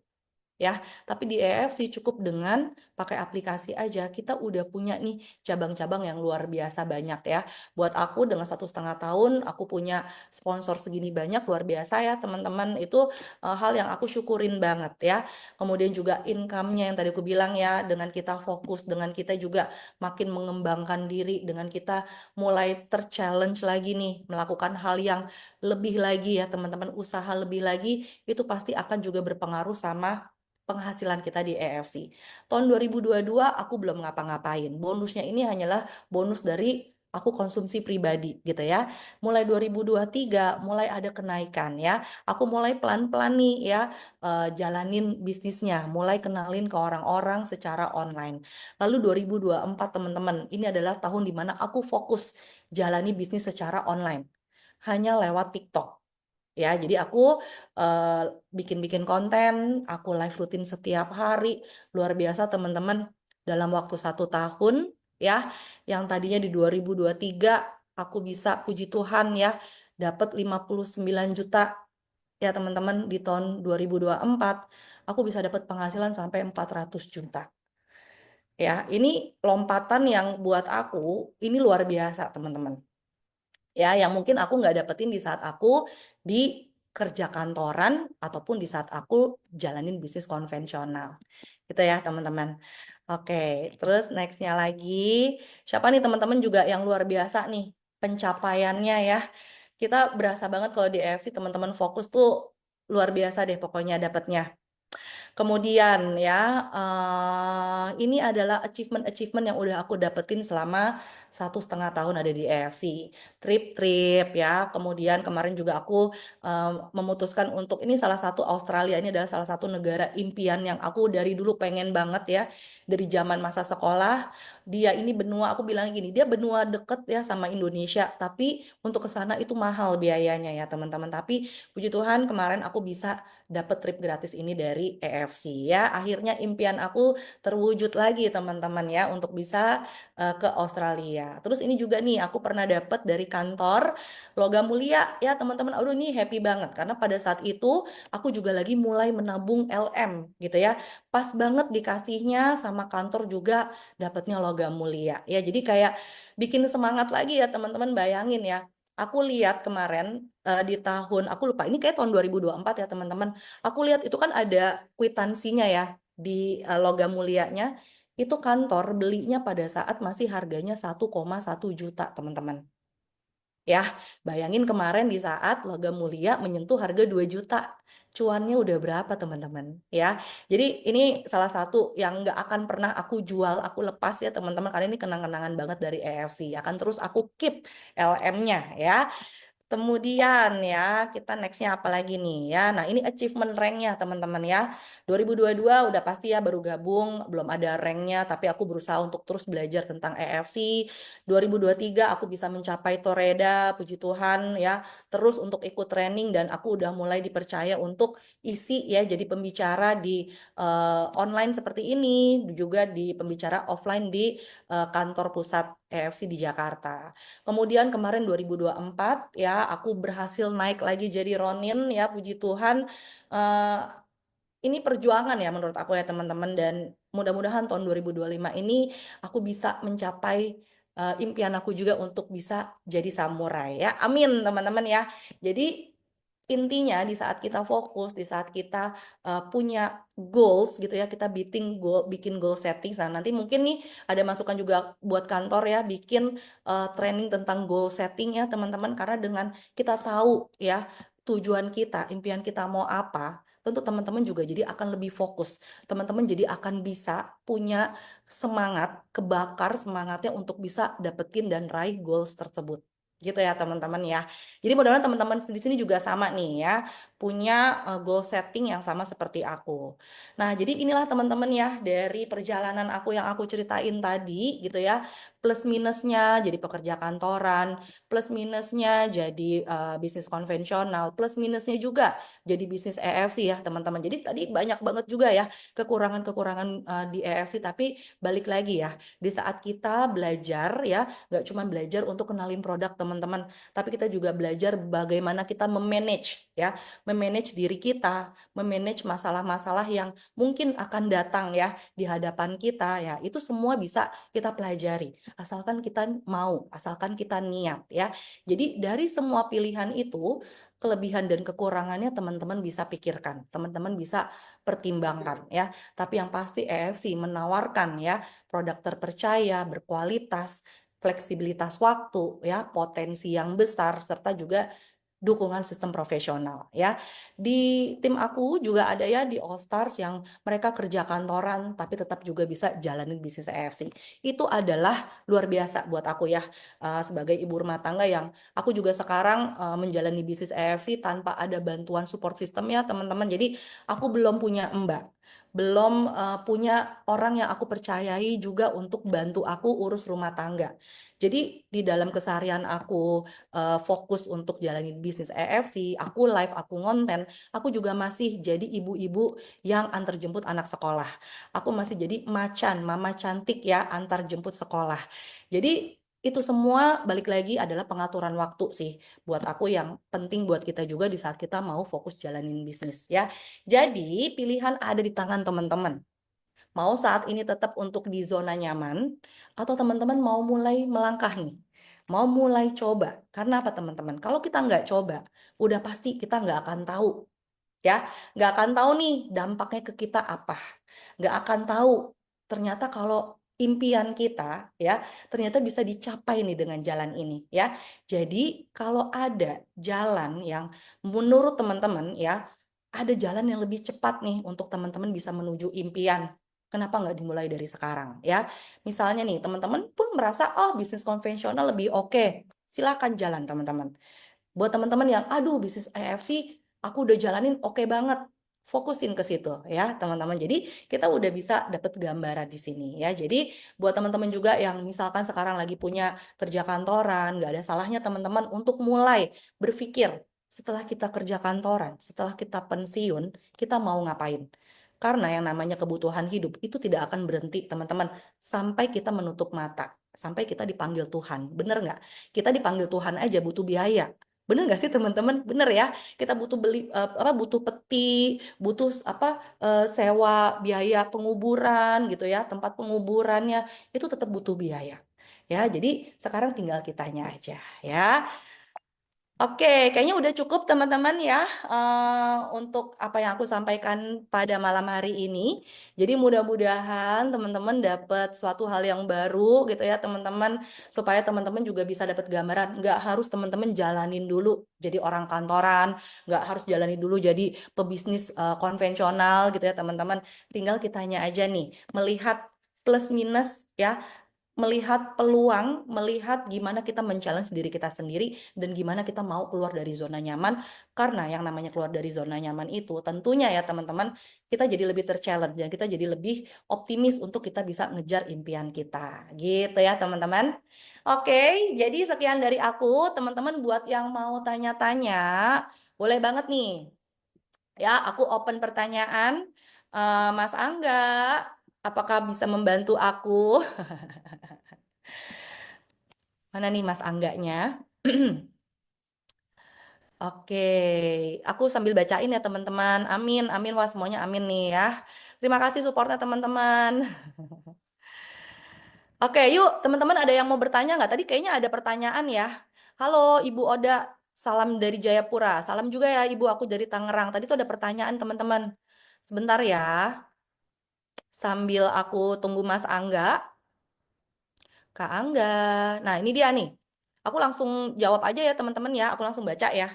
ya. Tapi di EFC cukup dengan pakai aplikasi aja kita udah punya nih cabang-cabang yang luar biasa banyak ya. Buat aku dengan 1,5 tahun aku punya sponsor segini banyak, luar biasa ya teman-teman. Itu hal yang aku syukurin banget ya. Kemudian juga income-nya yang tadi aku bilang ya, dengan kita fokus, dengan kita juga makin mengembangkan diri, dengan kita mulai ter-challenge lagi nih melakukan hal yang lebih lagi ya teman-teman, usaha lebih lagi, itu pasti akan juga berpengaruh sama penghasilan kita di EFC. Tahun 2022 aku belum ngapa-ngapain. Bonusnya ini hanyalah bonus dari aku konsumsi pribadi gitu ya. Mulai 2023 mulai ada kenaikan ya. Aku mulai pelan-pelan nih ya jalanin bisnisnya, mulai kenalin ke orang-orang secara online. Lalu 2024 teman-teman, ini adalah tahun dimana aku fokus jalani bisnis secara online. Hanya lewat TikTok. Ya, jadi aku eh, bikin-bikin konten, aku live rutin setiap hari, luar biasa teman-teman. Dalam waktu 1 tahun, ya, yang tadinya di 2023 aku bisa puji Tuhan ya, dapat 59 juta ya teman-teman di tahun 2024, aku bisa dapat penghasilan sampai 400 juta. Ya, ini lompatan yang buat aku ini luar biasa teman-teman. ya yang mungkin aku nggak dapetin di saat aku di kerja kantoran ataupun di saat aku jalanin bisnis konvensional gitu ya teman-teman. Oke, terus nextnya lagi siapa nih teman-teman juga yang luar biasa nih pencapaiannya ya. Kita berasa banget kalau di EFC teman-teman fokus tuh luar biasa deh pokoknya dapatnya. Kemudian ya, ini adalah achievement-achievement yang udah aku dapetin selama 1,5 tahun ada di AFC. Trip-trip ya, kemudian kemarin juga aku memutuskan untuk ini salah satu Australia ini adalah salah satu negara impian yang aku dari dulu pengen banget ya, dari zaman masa sekolah. Dia ini benua, aku bilang gini, dia benua deket ya sama Indonesia, tapi untuk ke sana itu mahal biayanya ya teman-teman. Tapi puji Tuhan kemarin aku bisa dapat trip gratis ini dari EFC ya. Akhirnya impian aku terwujud lagi teman-teman ya untuk bisa ke Australia. Terus ini juga nih aku pernah dapat dari kantor Logam Mulia ya teman-teman. Aduh nih happy banget karena pada saat itu aku juga lagi mulai menabung LM gitu ya. Pas banget dikasihnya sama kantor juga dapatnya Logam Mulia ya. Jadi kayak bikin semangat lagi ya teman-teman bayangin ya. Aku lihat kemarin di tahun aku lupa ini kayak tahun 2024 ya teman-teman. Aku lihat itu kan ada kwitansinya ya di Logam Mulianya. Itu kantor belinya pada saat masih harganya 1,1 juta, teman-teman. Ya, bayangin kemarin di saat Logam Mulia menyentuh harga 2 juta. Cuannya udah berapa, teman-teman? Ya. Jadi ini salah satu yang nggak akan pernah aku jual, aku lepas ya, teman-teman. Karena ini kenang-kenangan banget dari EFC. Akan terus aku keep LM-nya ya. Kemudian ya, kita nextnya apa lagi nih ya. Nah, ini achievement ranknya teman-teman ya. 2022 udah pasti ya baru gabung, belum ada ranknya, tapi aku berusaha untuk terus belajar tentang EFC. 2023 aku bisa mencapai Toreda, puji Tuhan ya. Terus untuk ikut training dan aku udah mulai dipercaya untuk isi ya, jadi pembicara di online seperti ini, juga di pembicara offline di kantor pusat EFC di Jakarta. Kemudian kemarin 2024 ya aku berhasil naik lagi jadi Ronin ya puji Tuhan. Eh, ini perjuangan ya menurut aku ya teman-teman dan mudah-mudahan tahun 2025 ini aku bisa mencapai impian aku juga untuk bisa jadi samurai ya. Amin teman-teman ya. Jadi intinya di saat kita fokus, di saat kita punya goals gitu ya, kita bikin goal setting. Nah, nanti mungkin nih ada masukan juga buat kantor ya, bikin training tentang goal setting ya teman-teman. Karena dengan kita tahu ya tujuan kita, impian kita mau apa, tentu teman-teman juga jadi akan lebih fokus. Teman-teman jadi akan bisa punya semangat, kebakar semangatnya untuk bisa dapetin dan raih goals tersebut. Gitu ya teman-teman ya. Jadi mudah-mudahan teman-teman di sini juga sama nih ya, punya goal setting yang sama seperti aku. Nah, jadi inilah teman-teman ya dari perjalanan aku yang aku ceritain tadi gitu ya. Plus minusnya jadi pekerja kantoran, plus minusnya jadi bisnis konvensional, plus minusnya juga jadi bisnis EFC ya teman-teman. Jadi tadi banyak banget juga ya kekurangan-kekurangan di EFC, tapi balik lagi ya, di saat kita belajar ya, nggak cuma belajar untuk kenalin produk teman-teman, tapi kita juga belajar bagaimana kita memanage ya, memanage diri kita, memanage masalah-masalah yang mungkin akan datang ya di hadapan kita ya, itu semua bisa kita pelajari asalkan kita mau, asalkan kita niat ya. Jadi dari semua pilihan itu, kelebihan dan kekurangannya teman-teman bisa pikirkan, teman-teman bisa pertimbangkan ya. Tapi yang pasti EFC menawarkan ya produk terpercaya, berkualitas, fleksibilitas waktu ya, potensi yang besar serta juga dukungan sistem profesional ya. Di tim aku juga ada ya di All Stars yang mereka kerja kantoran tapi tetap juga bisa jalanin bisnis EFC. Itu adalah luar biasa buat aku ya sebagai ibu rumah tangga yang aku juga sekarang menjalani bisnis EFC tanpa ada bantuan support system ya teman-teman. Jadi aku belum punya mbak, belum punya orang yang aku percayai juga untuk bantu aku urus rumah tangga. Jadi di dalam keseharian aku fokus untuk jalani bisnis EFC, aku live, aku ngonten, aku juga masih jadi ibu-ibu yang antar jemput anak sekolah. Aku masih jadi macan, mama cantik ya, antar jemput sekolah. Jadi itu semua balik lagi adalah pengaturan waktu sih buat aku yang penting buat kita juga di saat kita mau fokus jalanin bisnis ya. Jadi pilihan ada di tangan teman-teman. Mau saat ini tetap untuk di zona nyaman atau teman-teman mau mulai melangkah nih. mau mulai coba. Karena apa teman-teman? Kalau kita nggak coba, udah pasti kita nggak akan tahu ya, nggak akan tahu nih dampaknya ke kita apa, nggak akan tahu ternyata kalau impian kita ya ternyata bisa dicapai nih dengan jalan ini ya. Jadi kalau ada jalan yang menurut teman-teman ya, ada jalan yang lebih cepat nih untuk teman-teman bisa menuju impian. Kenapa nggak dimulai dari sekarang ya? Misalnya nih teman-teman pun merasa oh bisnis konvensional lebih oke. Silakan jalan teman-teman. Buat teman-teman yang, aduh bisnis AFC aku udah jalanin oke banget. Fokusin ke situ ya teman-teman. Jadi kita udah bisa dapat gambaran di sini ya. Jadi buat teman-teman juga yang misalkan sekarang lagi punya kerja kantoran, nggak ada salahnya teman-teman untuk mulai berpikir setelah kita kerja kantoran, setelah kita pensiun, kita mau ngapain. Karena yang namanya kebutuhan hidup itu tidak akan berhenti teman-teman sampai kita menutup mata, sampai kita dipanggil Tuhan. Bener nggak? Kita dipanggil Tuhan aja butuh biaya. Bener nggak sih teman-teman? Bener ya. Kita butuh beli apa butuh peti, butuh apa sewa biaya penguburan gitu ya, tempat penguburannya itu tetap butuh biaya. Ya, jadi sekarang tinggal kitanya aja ya. Oke, kayaknya udah cukup teman-teman ya untuk apa yang aku sampaikan pada malam hari ini. Jadi mudah-mudahan teman-teman dapat suatu hal yang baru gitu ya teman-teman, supaya teman-teman juga bisa dapat gambaran. Nggak harus teman-teman jalanin dulu jadi orang kantoran, nggak harus jalanin dulu jadi pebisnis konvensional gitu ya teman-teman. Tinggal kitanya aja nih melihat plus minus ya, melihat peluang, melihat gimana kita men-challenge diri kita sendiri dan gimana kita mau keluar dari zona nyaman. Karena yang namanya keluar dari zona nyaman itu tentunya ya teman-teman, kita jadi lebih ter-challenge dan kita jadi lebih optimis untuk kita bisa ngejar impian kita. Gitu ya teman-teman. Oke, jadi sekian dari aku. Teman-teman buat yang mau tanya-tanya, boleh banget nih. Ya, aku open pertanyaan. Mas Angga, apakah bisa membantu aku? Mana nih Mas Angganya? Oke, aku sambil bacain ya teman-teman. Amin, amin. Wah semuanya amin nih ya. Terima kasih supportnya teman-teman. Oke, yuk teman-teman ada yang mau bertanya nggak? Tadi kayaknya ada pertanyaan ya. Halo Ibu Oda, salam dari Jayapura. Salam juga ya Ibu, aku dari Tangerang. Tadi tuh ada pertanyaan teman-teman. Sebentar ya, sambil aku tunggu Mas Angga. Kak Angga. Nah ini dia nih. Aku langsung jawab aja ya teman-teman ya. Aku langsung baca ya.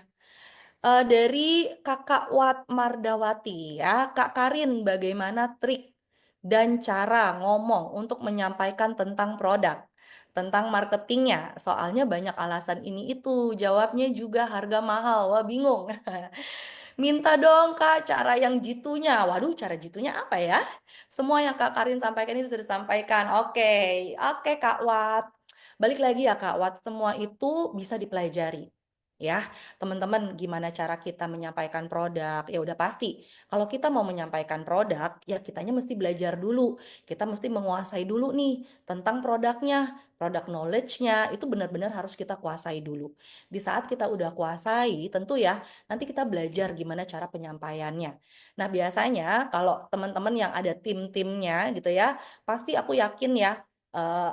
Dari Kakak Wat Mardawati ya, Kak Karin, bagaimana trik dan cara ngomong untuk menyampaikan tentang produk, tentang marketingnya? Soalnya banyak alasan ini itu, jawabnya juga harga mahal. Wah, bingung. Minta dong Kak cara yang jitunya. Waduh, cara jitunya apa ya? Semua yang Kak Karin sampaikan itu sudah disampaikan. Oke, oke Kak Wat. Balik lagi ya Kak Wat, semua itu bisa dipelajari. Ya, teman-teman gimana cara kita menyampaikan produk? Ya udah pasti. Kalau kita mau menyampaikan produk, ya kitanya mesti belajar dulu. Kita mesti menguasai dulu nih tentang produknya. Produk knowledge-nya itu benar-benar harus kita kuasai dulu. Di saat kita udah kuasai, tentu ya nanti kita belajar gimana cara penyampaiannya. Nah, biasanya kalau teman-teman yang ada tim-timnya gitu ya, pasti aku yakin ya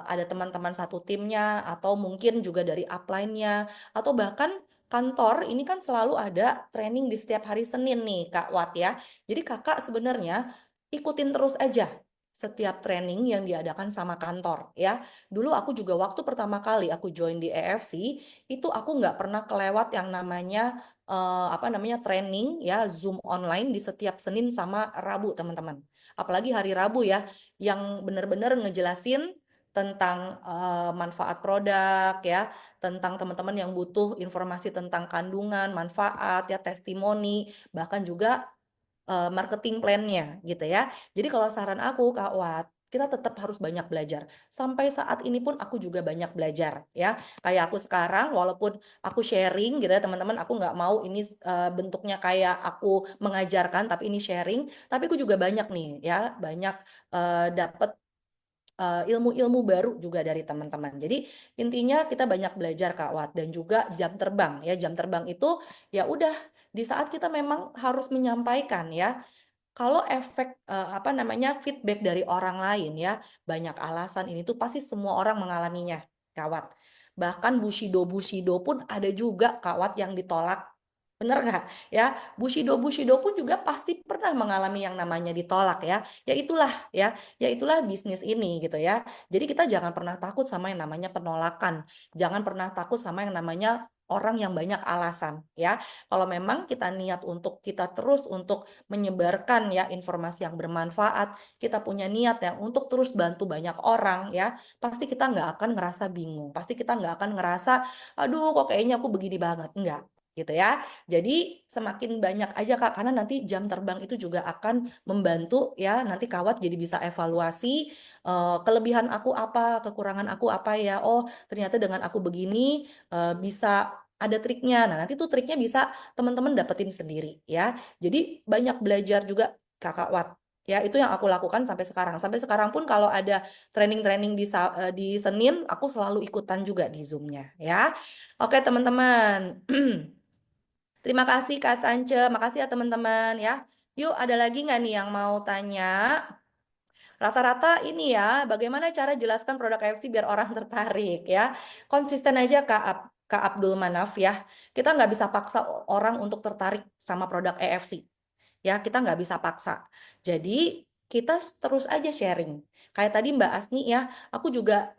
ada teman-teman satu timnya atau mungkin juga dari upline-nya atau bahkan kantor ini kan selalu ada training di setiap hari Senin nih Kak Wat ya. Jadi Kakak sebenarnya ikutin terus aja setiap training yang diadakan sama kantor ya. Dulu aku juga waktu pertama kali aku join di EFC itu aku nggak pernah kelewat yang namanya apa namanya training ya Zoom online di setiap Senin sama Rabu teman-teman. Apalagi hari Rabu ya yang benar-benar ngejelasin tentang manfaat produk ya, tentang teman-teman yang butuh informasi tentang kandungan, manfaat ya, testimoni, bahkan juga marketing plan-nya gitu ya. Jadi kalau saran aku Kak Wat, kita tetap harus banyak belajar. Sampai saat ini pun aku juga banyak belajar ya. Kayak aku sekarang walaupun aku sharing gitu ya teman-teman, aku nggak mau ini bentuknya kayak aku mengajarkan tapi ini sharing, tapi aku juga banyak nih ya, banyak dapat ilmu-ilmu baru juga dari teman-teman. Jadi intinya kita banyak belajar Kak Wat dan juga jam terbang ya. Jam terbang itu ya udah di saat kita memang harus menyampaikan ya. Kalau efek apa namanya feedback dari orang lain ya, banyak alasan ini tuh pasti semua orang mengalaminya, Kak Wat. Bahkan Bushido pun ada juga kawat yang ditolak. Bener nggak? Ya, Bushido pun juga pasti pernah mengalami yang namanya ditolak ya. Ya itulah bisnis ini gitu ya. Jadi kita jangan pernah takut sama yang namanya penolakan. Jangan pernah takut sama yang namanya orang yang banyak alasan ya. Kalau memang kita niat untuk kita terus untuk menyebarkan ya informasi yang bermanfaat, kita punya niat ya untuk terus bantu banyak orang ya, pasti kita nggak akan ngerasa bingung, pasti kita nggak akan ngerasa, aduh kok kayaknya aku begini banget, enggak gitu ya. Jadi semakin banyak aja Kak, karena nanti jam terbang itu juga akan membantu ya, nanti kawat jadi bisa evaluasi kelebihan aku apa, kekurangan aku apa ya. Oh, ternyata dengan aku begini bisa ada triknya. Nah, nanti tuh triknya bisa teman-teman dapetin sendiri ya. Jadi banyak belajar juga Kakak Wat. Ya, itu yang aku lakukan sampai sekarang. Sampai sekarang pun kalau ada training-training di Senin, aku selalu ikutan juga di Zoom-nya ya. Oke, teman-teman. Terima kasih Kak Sance, makasih ya teman-teman ya. Yuk, ada lagi nggak nih yang mau tanya? Rata-rata ini ya, bagaimana cara jelaskan produk KFC biar orang tertarik ya. Konsisten aja Kak Abdul Manaf ya. Kita nggak bisa paksa orang untuk tertarik sama produk EFC. Ya, kita nggak bisa paksa. Jadi, kita terus aja sharing. Kayak tadi Mbak Asni ya, aku juga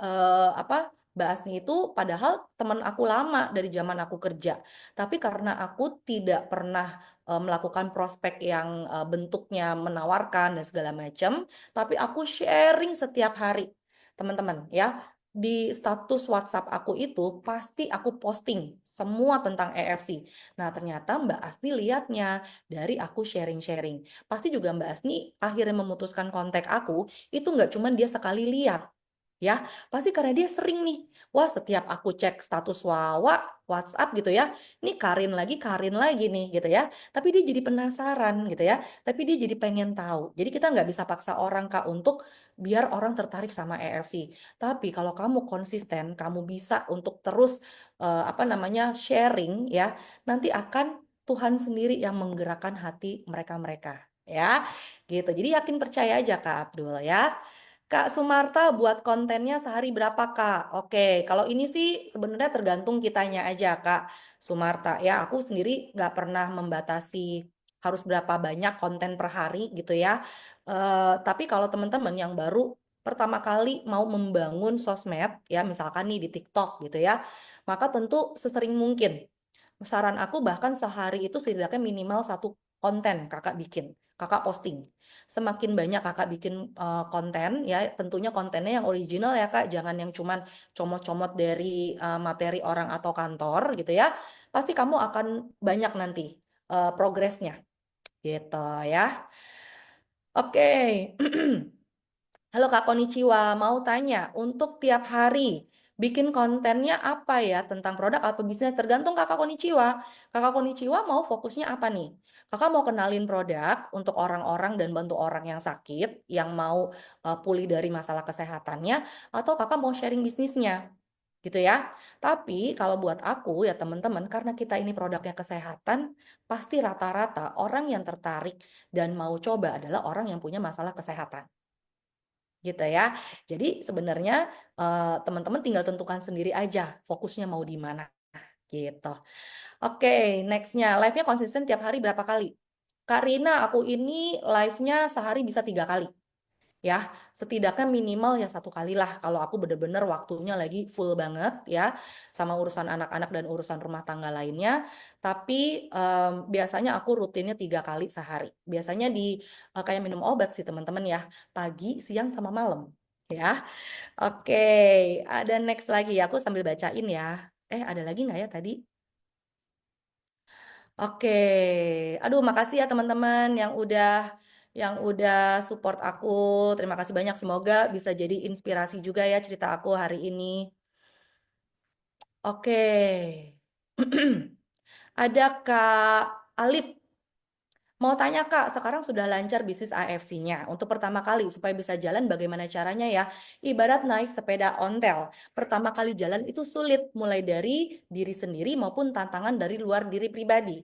Mbak Asni itu padahal teman aku lama dari zaman aku kerja. Tapi karena aku tidak pernah melakukan prospek yang bentuknya menawarkan dan segala macam, tapi aku sharing setiap hari. Teman-teman ya, di status WhatsApp aku itu pasti aku posting semua tentang EFC. Nah, ternyata Mbak Asni lihatnya dari aku sharing-sharing. Pasti juga Mbak Asni akhirnya memutuskan kontak aku, itu nggak cuman dia sekali lihat, ya pasti karena dia sering nih, wah setiap aku cek status Wawa WhatsApp gitu ya, ini Karin lagi nih gitu ya, tapi dia jadi penasaran gitu ya, tapi dia jadi pengen tahu. Jadi kita nggak bisa paksa orang Kak untuk biar orang tertarik sama EFC, tapi kalau kamu konsisten, kamu bisa untuk terus sharing ya, nanti akan Tuhan sendiri yang menggerakkan hati mereka-mereka ya gitu. Jadi yakin percaya aja Kak Abdul ya. Kak Sumarta buat kontennya sehari berapa Kak? Oke, kalau ini sih sebenarnya tergantung kitanya aja Kak Sumarta. Ya, aku sendiri nggak pernah membatasi harus berapa banyak konten per hari gitu ya. Tapi kalau teman-teman yang baru pertama kali mau membangun sosmed, ya misalkan nih di TikTok gitu ya, maka tentu sesering mungkin. Saran aku bahkan sehari itu setidaknya minimal satu konten kakak bikin, kakak posting. Semakin banyak kakak bikin konten, ya tentunya kontennya yang original ya kak, jangan yang cuman comot-comot dari materi orang atau kantor gitu ya. Pasti kamu akan banyak nanti progresnya gitu ya. Oke. Halo Kak Konichiwa, mau tanya, untuk tiap hari bikin kontennya apa ya tentang produk atau bisnis? Tergantung Kakak Konichiwa. Kakak Konichiwa mau fokusnya apa nih? Kakak mau kenalin produk untuk orang-orang dan bantu orang yang sakit, yang mau pulih dari masalah kesehatannya, atau kakak mau sharing bisnisnya? Gitu ya. Tapi kalau buat aku ya teman-teman, karena kita ini produknya kesehatan, pasti rata-rata orang yang tertarik dan mau coba adalah orang yang punya masalah kesehatan gitu ya. Jadi sebenarnya teman-teman tinggal tentukan sendiri aja fokusnya mau di mana gitu. Oke, nextnya live-nya konsisten tiap hari berapa kali? Kak Rina, aku ini live-nya sehari bisa 3 kali. Ya, setidaknya minimal ya 1 kali lah kalau aku bener-bener waktunya lagi full banget ya sama urusan anak-anak dan urusan rumah tangga lainnya. Tapi biasanya aku rutinnya 3 kali sehari. Biasanya kayak minum obat sih teman-teman ya, pagi, siang, sama malam. Ya, oke. Ada next lagi ya, aku sambil bacain ya. Ada lagi nggak ya tadi? Oke, aduh makasih ya teman-teman yang udah support aku. Terima kasih banyak. Semoga bisa jadi inspirasi juga ya cerita aku hari ini. Oke. Ada Kak Alip. Mau tanya Kak, sekarang sudah lancar bisnis AFC-nya. Untuk pertama kali supaya bisa jalan bagaimana caranya ya? Ibarat naik sepeda ontel. Pertama kali jalan itu sulit mulai dari diri sendiri maupun tantangan dari luar diri pribadi.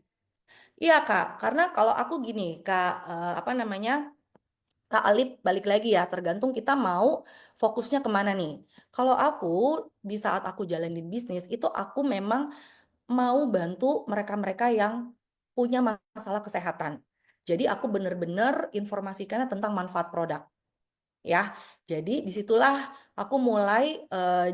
Iya Kak, karena kalau aku gini Kak, apa namanya? Kak Alip, balik lagi ya, tergantung kita mau fokusnya kemana nih. Kalau aku, di saat aku jalanin bisnis, itu aku memang mau bantu mereka-mereka yang punya masalah kesehatan. Jadi aku bener-bener informasikannya tentang manfaat produk ya. Jadi disitulah aku mulai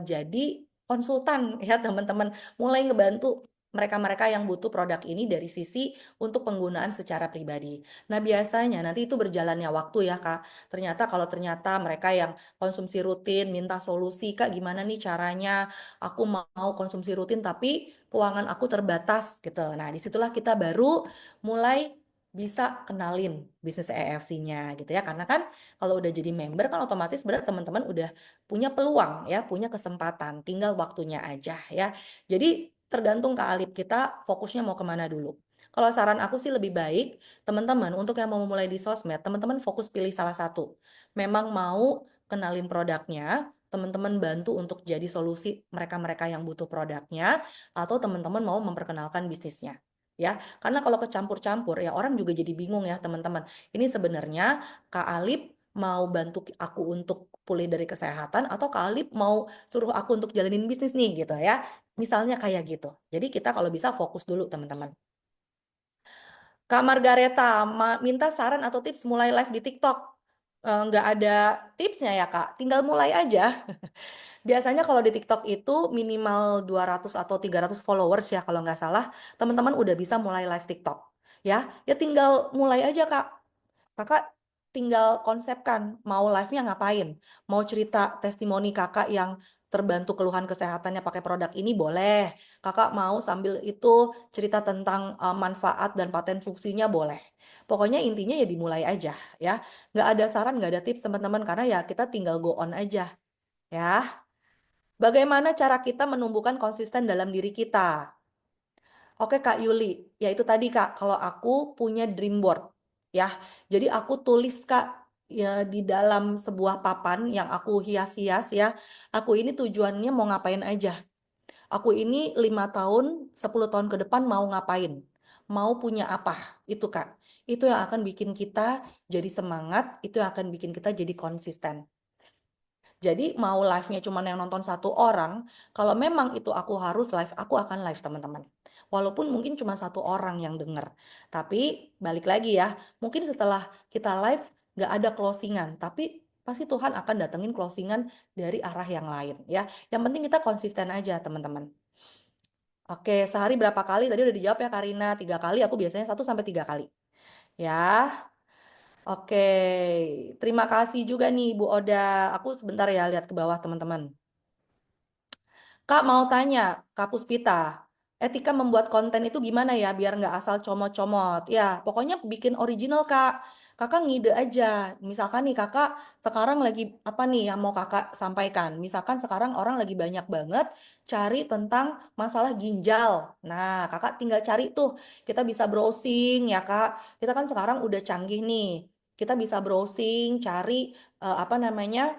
jadi konsultan ya teman-teman, mulai ngebantu mereka-mereka yang butuh produk ini dari sisi untuk penggunaan secara pribadi. Nah biasanya nanti itu berjalannya waktu ya Kak. Ternyata mereka yang konsumsi rutin minta solusi, Kak gimana nih caranya? Aku mau konsumsi rutin tapi keuangan aku terbatas gitu. Nah disitulah kita baru mulai bisa kenalin bisnis EFC-nya gitu ya. Karena kan kalau udah jadi member kan otomatis berarti teman-teman udah punya peluang ya, punya kesempatan, tinggal waktunya aja ya. Jadi tergantung Kak Alip kita fokusnya mau kemana dulu. Kalau saran aku sih lebih baik teman-teman untuk yang mau memulai di sosmed, teman-teman fokus pilih salah satu. Memang mau kenalin produknya, teman-teman bantu untuk jadi solusi mereka-mereka yang butuh produknya, atau teman-teman mau memperkenalkan bisnisnya. Ya, karena kalau kecampur-campur ya orang juga jadi bingung ya teman-teman. Ini sebenarnya Kak Alip mau bantu aku untuk pulih dari kesehatan atau Kak Alip mau suruh aku untuk jalanin bisnis nih gitu ya. Misalnya kayak gitu. Jadi kita kalau bisa fokus dulu teman-teman. Kak Margareta minta saran atau tips mulai live di TikTok. Nggak ada tipsnya ya Kak, tinggal mulai aja. Biasanya kalau di TikTok itu minimal 200 atau 300 followers ya kalau nggak salah, teman-teman udah bisa mulai live TikTok. Ya, ya tinggal mulai aja Kak. Kakak tinggal konsepkan mau live-nya ngapain. Mau cerita testimoni kakak yang terbantu keluhan kesehatannya pakai produk ini boleh. Kakak mau sambil itu cerita tentang manfaat dan paten fungsinya boleh. Pokoknya intinya ya dimulai aja ya. Nggak ada saran, nggak ada tips teman-teman karena ya kita tinggal go on aja ya. Bagaimana cara kita menumbuhkan konsisten dalam diri kita? Oke Kak Yuli, ya itu tadi Kak, kalau aku punya dream board ya. Jadi aku tulis Kak ya di dalam sebuah papan yang aku hias-hias ya. Aku ini tujuannya mau ngapain aja. Aku ini 5 tahun, 10 tahun ke depan mau ngapain. Mau punya apa. Itu Kak. Itu yang akan bikin kita jadi semangat, itu yang akan bikin kita jadi konsisten. Jadi mau live-nya cuma yang nonton satu orang, kalau memang itu aku harus live, aku akan live teman-teman. Walaupun mungkin cuma satu orang yang denger. Tapi balik lagi ya, mungkin setelah kita live nggak ada closingan, tapi pasti Tuhan akan datengin closingan dari arah yang lain ya. Yang penting kita konsisten aja teman-teman. Oke, sehari berapa kali? Tadi udah dijawab ya Karina, 3 kali. Aku biasanya 1 sampai 3 kali. Ya, oke. Terima kasih juga nih Bu Oda. Aku sebentar ya lihat ke bawah teman-teman. Kak mau tanya, Kak Puspita, etika membuat konten itu gimana ya biar nggak asal comot-comot? Ya, pokoknya bikin original Kak. Kakak ngide aja. Misalkan nih kakak sekarang lagi apa nih yang mau kakak sampaikan? Misalkan sekarang orang lagi banyak banget cari tentang masalah ginjal. Nah, kakak tinggal cari tuh. Kita bisa browsing ya Kak. Kita kan sekarang udah canggih nih. Kita bisa browsing, cari apa namanya?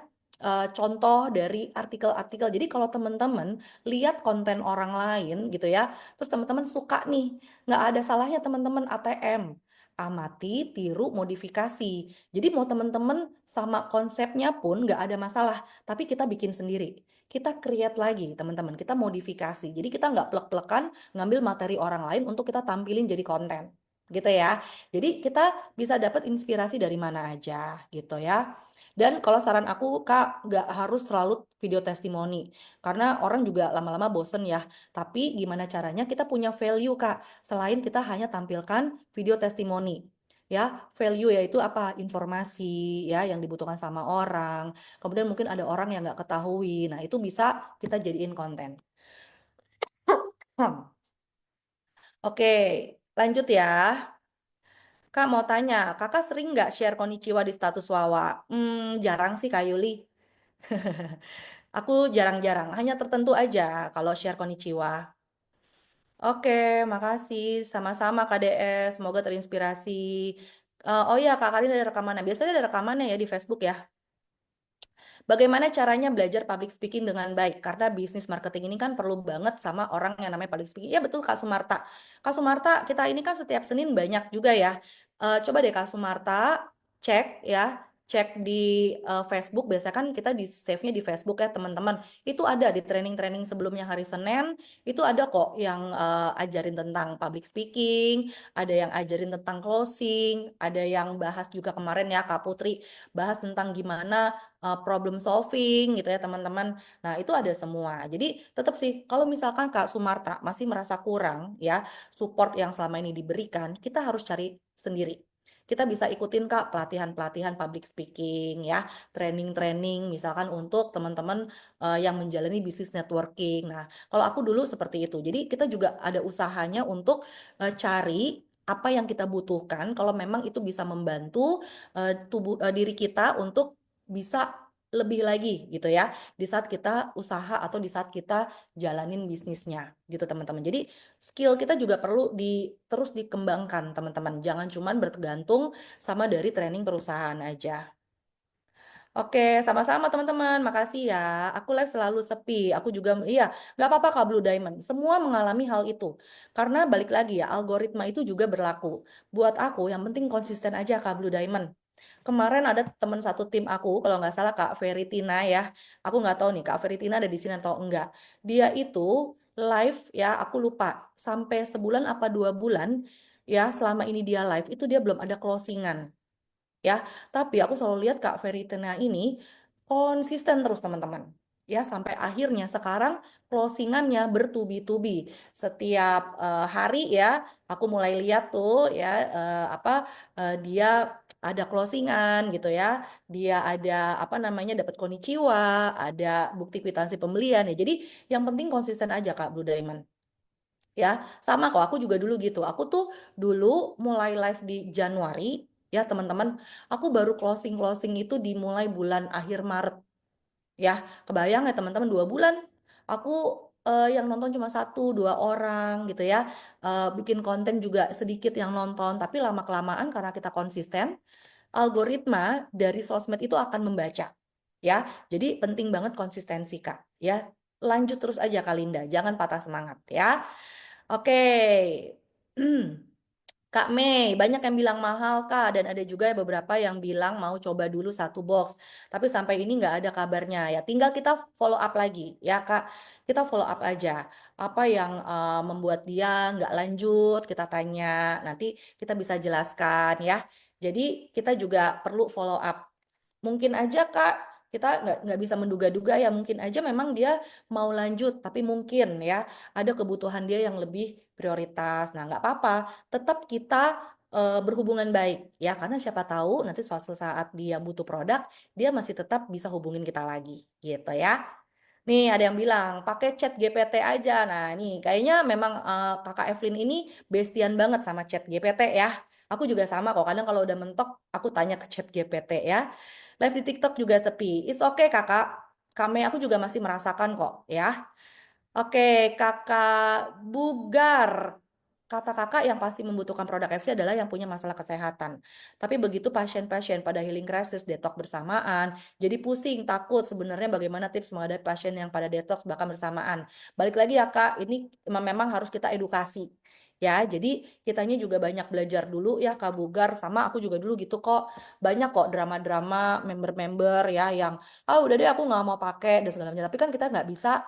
Contoh dari artikel-artikel. Jadi kalau teman-teman lihat konten orang lain gitu ya, terus teman-teman suka nih, nggak ada salahnya teman-teman ATM. Amati, tiru, modifikasi. Jadi mau teman-teman sama konsepnya pun nggak ada masalah, tapi kita bikin sendiri. Kita create lagi teman-teman, kita modifikasi. Jadi kita nggak plek-plekan ngambil materi orang lain untuk kita tampilin jadi konten. Gitu ya. Jadi kita bisa dapat inspirasi dari mana aja gitu ya. Dan kalau saran aku, Kak, nggak harus selalu video testimoni. Karena orang juga lama-lama bosen ya. Tapi gimana caranya kita punya value, Kak. Selain kita hanya tampilkan video testimoni. Ya, value yaitu apa? Informasi ya yang dibutuhkan sama orang. Kemudian mungkin ada orang yang nggak ketahui. Nah, itu bisa kita jadiin konten. Oke, lanjut ya. Kak mau tanya, kakak sering nggak share konnichiwa di status Wawa? Jarang sih Kak Yuli. Aku jarang-jarang, hanya tertentu aja kalau share konnichiwa. Oke, makasih. Sama-sama KDS, semoga terinspirasi. Oh iya, Kak Karin ada rekamannya. Biasanya ada rekamannya ya di Facebook ya. Bagaimana caranya belajar public speaking dengan baik? Karena bisnis marketing ini kan perlu banget sama orang yang namanya public speaking. Ya betul Kak Sumarta. Kak Sumarta, kita ini kan setiap Senin banyak juga ya. Coba deh Kak Sumarta cek ya. cek di Facebook, biasanya kan kita di save-nya di Facebook ya teman-teman. Itu ada di training-training sebelumnya hari Senin, itu ada kok yang ajarin tentang public speaking, ada yang ajarin tentang closing, ada yang bahas juga kemarin ya Kak Putri, bahas tentang gimana problem solving gitu ya teman-teman. Nah, itu ada semua. Jadi tetap sih kalau misalkan Kak Sumarta masih merasa kurang ya support yang selama ini diberikan, kita harus cari sendiri. Kita bisa ikutin Kak pelatihan-pelatihan public speaking ya, training-training misalkan untuk teman-teman yang menjalani bisnis networking. Nah, kalau aku dulu seperti itu. Jadi kita juga ada usahanya untuk cari apa yang kita butuhkan kalau memang itu bisa membantu diri kita untuk bisa lebih lagi gitu ya di saat kita usaha atau di saat kita jalanin bisnisnya gitu teman-teman. Jadi skill kita juga perlu terus dikembangkan, teman-teman. Jangan cuman bergantung sama dari training perusahaan aja. Oke, sama-sama teman-teman. Makasih ya. Aku live selalu sepi. Aku juga, iya, nggak apa-apa Kak Blue Diamond. Semua mengalami hal itu. Karena balik lagi ya, algoritma itu juga berlaku. Buat aku, yang penting konsisten aja Kak Blue Diamond. Kemarin ada teman satu tim aku, kalau nggak salah Kak Veritina ya. Aku nggak tahu nih Kak Veritina ada di sini atau enggak. Dia itu live ya, aku lupa. Sampai sebulan apa 2 bulan ya, selama ini dia live, itu dia belum ada closingan ya. Tapi aku selalu lihat Kak Veritina ini konsisten terus teman-teman. Ya, sampai akhirnya sekarang closingannya bertubi-tubi. Setiap hari ya, aku mulai lihat tuh ya dia ada closingan gitu ya. Dia ada apa namanya dapat konnichiwa, ada bukti kwitansi pembelian ya. Jadi yang penting konsisten aja Kak Blue Diamond. Ya, sama kok aku juga dulu gitu. Aku tuh dulu mulai live di Januari ya teman-teman. Aku baru closing-closing itu dimulai bulan akhir Maret. Ya, kebayang ya teman-teman 2 bulan. Aku yang nonton cuma 1 2 orang gitu ya. Bikin konten juga sedikit yang nonton. Tapi lama-kelamaan karena kita konsisten, algoritma dari sosmed itu akan membaca. Ya, jadi penting banget konsistensi Kak. Ya, lanjut terus aja Kak Linda. Jangan patah semangat ya. Oke. Kak Mei, banyak yang bilang mahal Kak, dan ada juga beberapa yang bilang mau coba dulu 1 box. Tapi sampai ini nggak ada kabarnya ya. Tinggal kita follow up lagi ya Kak. Kita follow up aja. Apa yang membuat dia nggak lanjut, kita tanya. Nanti kita bisa jelaskan ya. Jadi kita juga perlu follow up. Mungkin aja Kak, kita nggak bisa menduga-duga ya. Mungkin aja memang dia mau lanjut, tapi mungkin ya ada kebutuhan dia yang lebih prioritas. Nah, nggak apa-apa, tetap kita berhubungan baik ya, karena siapa tahu nanti suatu saat dia butuh produk, dia masih tetap bisa hubungin kita lagi, gitu ya. Nih ada yang bilang pakai chat GPT aja. Nah, nih kayaknya memang Kakak Evelyn ini bestian banget sama chat GPT ya. Aku juga sama kok. Kadang kalau udah mentok, aku tanya ke chat GPT ya. Live di TikTok juga sepi. It's okay Kakak. Kami aku juga masih merasakan kok ya. Oke, Kakak Bugar. Kata kakak yang pasti membutuhkan produk FC adalah yang punya masalah kesehatan. Tapi begitu pasien-pasien pada healing crisis detox bersamaan, jadi pusing, takut sebenarnya bagaimana tips menghadapi pasien yang pada detox bahkan bersamaan. Balik lagi ya Kak, ini memang harus kita edukasi. Ya, jadi kitanya juga banyak belajar dulu ya Kak Bugar, sama aku juga dulu gitu kok. Banyak kok drama-drama member-member ya yang, ah udah deh aku nggak mau pakai dan segala macam. Tapi kan kita nggak bisa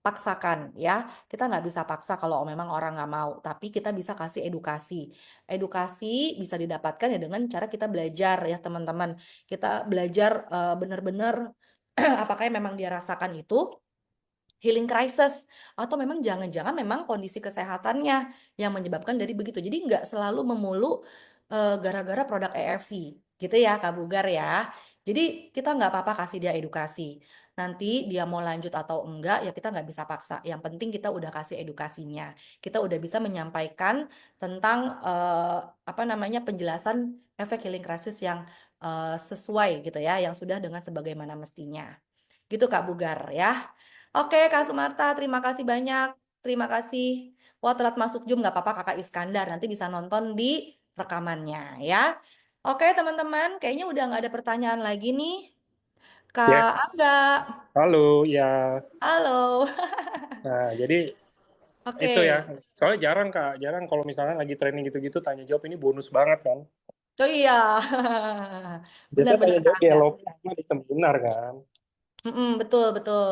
paksakan ya. Kita nggak bisa paksa kalau memang orang nggak mau, tapi kita bisa kasih edukasi. Edukasi bisa didapatkan ya dengan cara kita belajar ya teman-teman. Kita belajar benar-benar apakah yang memang dia rasakan itu healing crisis atau memang jangan-jangan memang kondisi kesehatannya yang menyebabkan dari begitu. Jadi nggak selalu memulu gara-gara produk EFC gitu ya Kak Bugar ya. Jadi kita nggak apa-apa kasih dia edukasi. Nanti dia mau lanjut atau enggak ya kita nggak bisa paksa. Yang penting kita udah kasih edukasinya. Kita udah bisa menyampaikan tentang apa namanya penjelasan efek healing crisis yang sesuai gitu ya, yang sudah dengan sebagaimana mestinya. Gitu Kak Bugar ya. Oke, Kak Sumarta, terima kasih banyak. Terima kasih. Wah, telat masuk Zoom, nggak apa-apa Kakak Iskandar. Nanti bisa nonton di rekamannya ya. Oke, teman-teman, kayaknya udah nggak ada pertanyaan lagi nih. Ya, Kak Angga, halo, ya. halo. Nah, jadi itu Oke, ya. Soalnya jarang Kak, jarang kalau misalnya lagi training gitu-gitu tanya jawab ini bonus banget kan. Oh iya. Biasanya Benar-benar tanya Kak jawab di Angga. LOP sama di seminar kan. Betul, betul.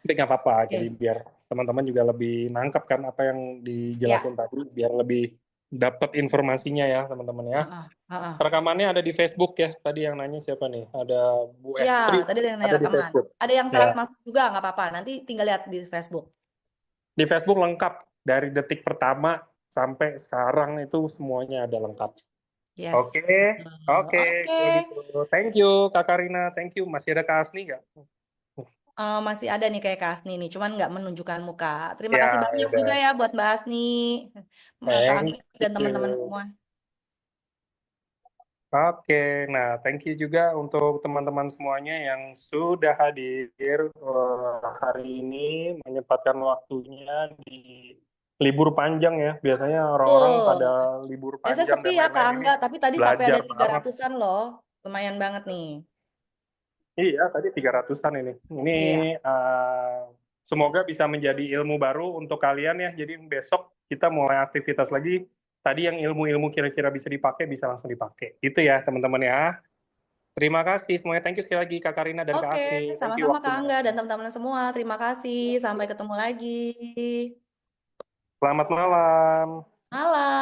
Tapi nggak apa-apa, jadi Oke. biar teman-teman juga lebih nangkep kan apa yang dijelasin Ya. tadi, biar lebih dapat informasinya ya teman-teman ya. Heeh, heeh. Rekamannya ada di Facebook ya. Tadi yang nanya siapa nih? Ada Bu Ya, Estri, tadi ada yang nanya ada di rekaman. Facebook. Ada yang telat Ya, masuk juga, nggak apa-apa. Nanti tinggal lihat di Facebook. di Facebook lengkap dari detik pertama sampai sekarang itu semuanya ada lengkap. Oke, Yes, betul. oke, Oke. kalau gitu. Thank you Kak Karina, thank you. Masih ada Kak Asni nggak? Masih ada nih kayak Kak Asni nih, cuman nggak menunjukkan muka. Terima kasih Ya, ya banyak juga udah. ya buat Mbak Asni, Kak Thank Angga dan teman-teman you. semua. Oke, nah thank you juga untuk teman-teman semuanya yang sudah hadir hari ini, menyempatkan waktunya di libur panjang ya. Biasanya orang-orang Betul. pada libur Biasanya panjang sepi dan ya Kak lain-lain ini Angga, tapi tadi sampai belajar ada banget. 300-an loh. Lumayan banget nih. Iya, tadi 300-an ini. Ini Iya. semoga bisa menjadi ilmu baru untuk kalian ya. Jadi besok kita mulai aktivitas lagi. Tadi yang ilmu-ilmu kira-kira bisa dipakai, bisa langsung dipakai. Itu ya teman-teman ya. Terima kasih semuanya. Thank you sekali lagi Kak Karina dan Kak Oke, Asri. Thank you sama-sama Kak waktunya. Angga dan teman-teman semua. Terima kasih. Sampai ketemu lagi. Selamat malam. Malam.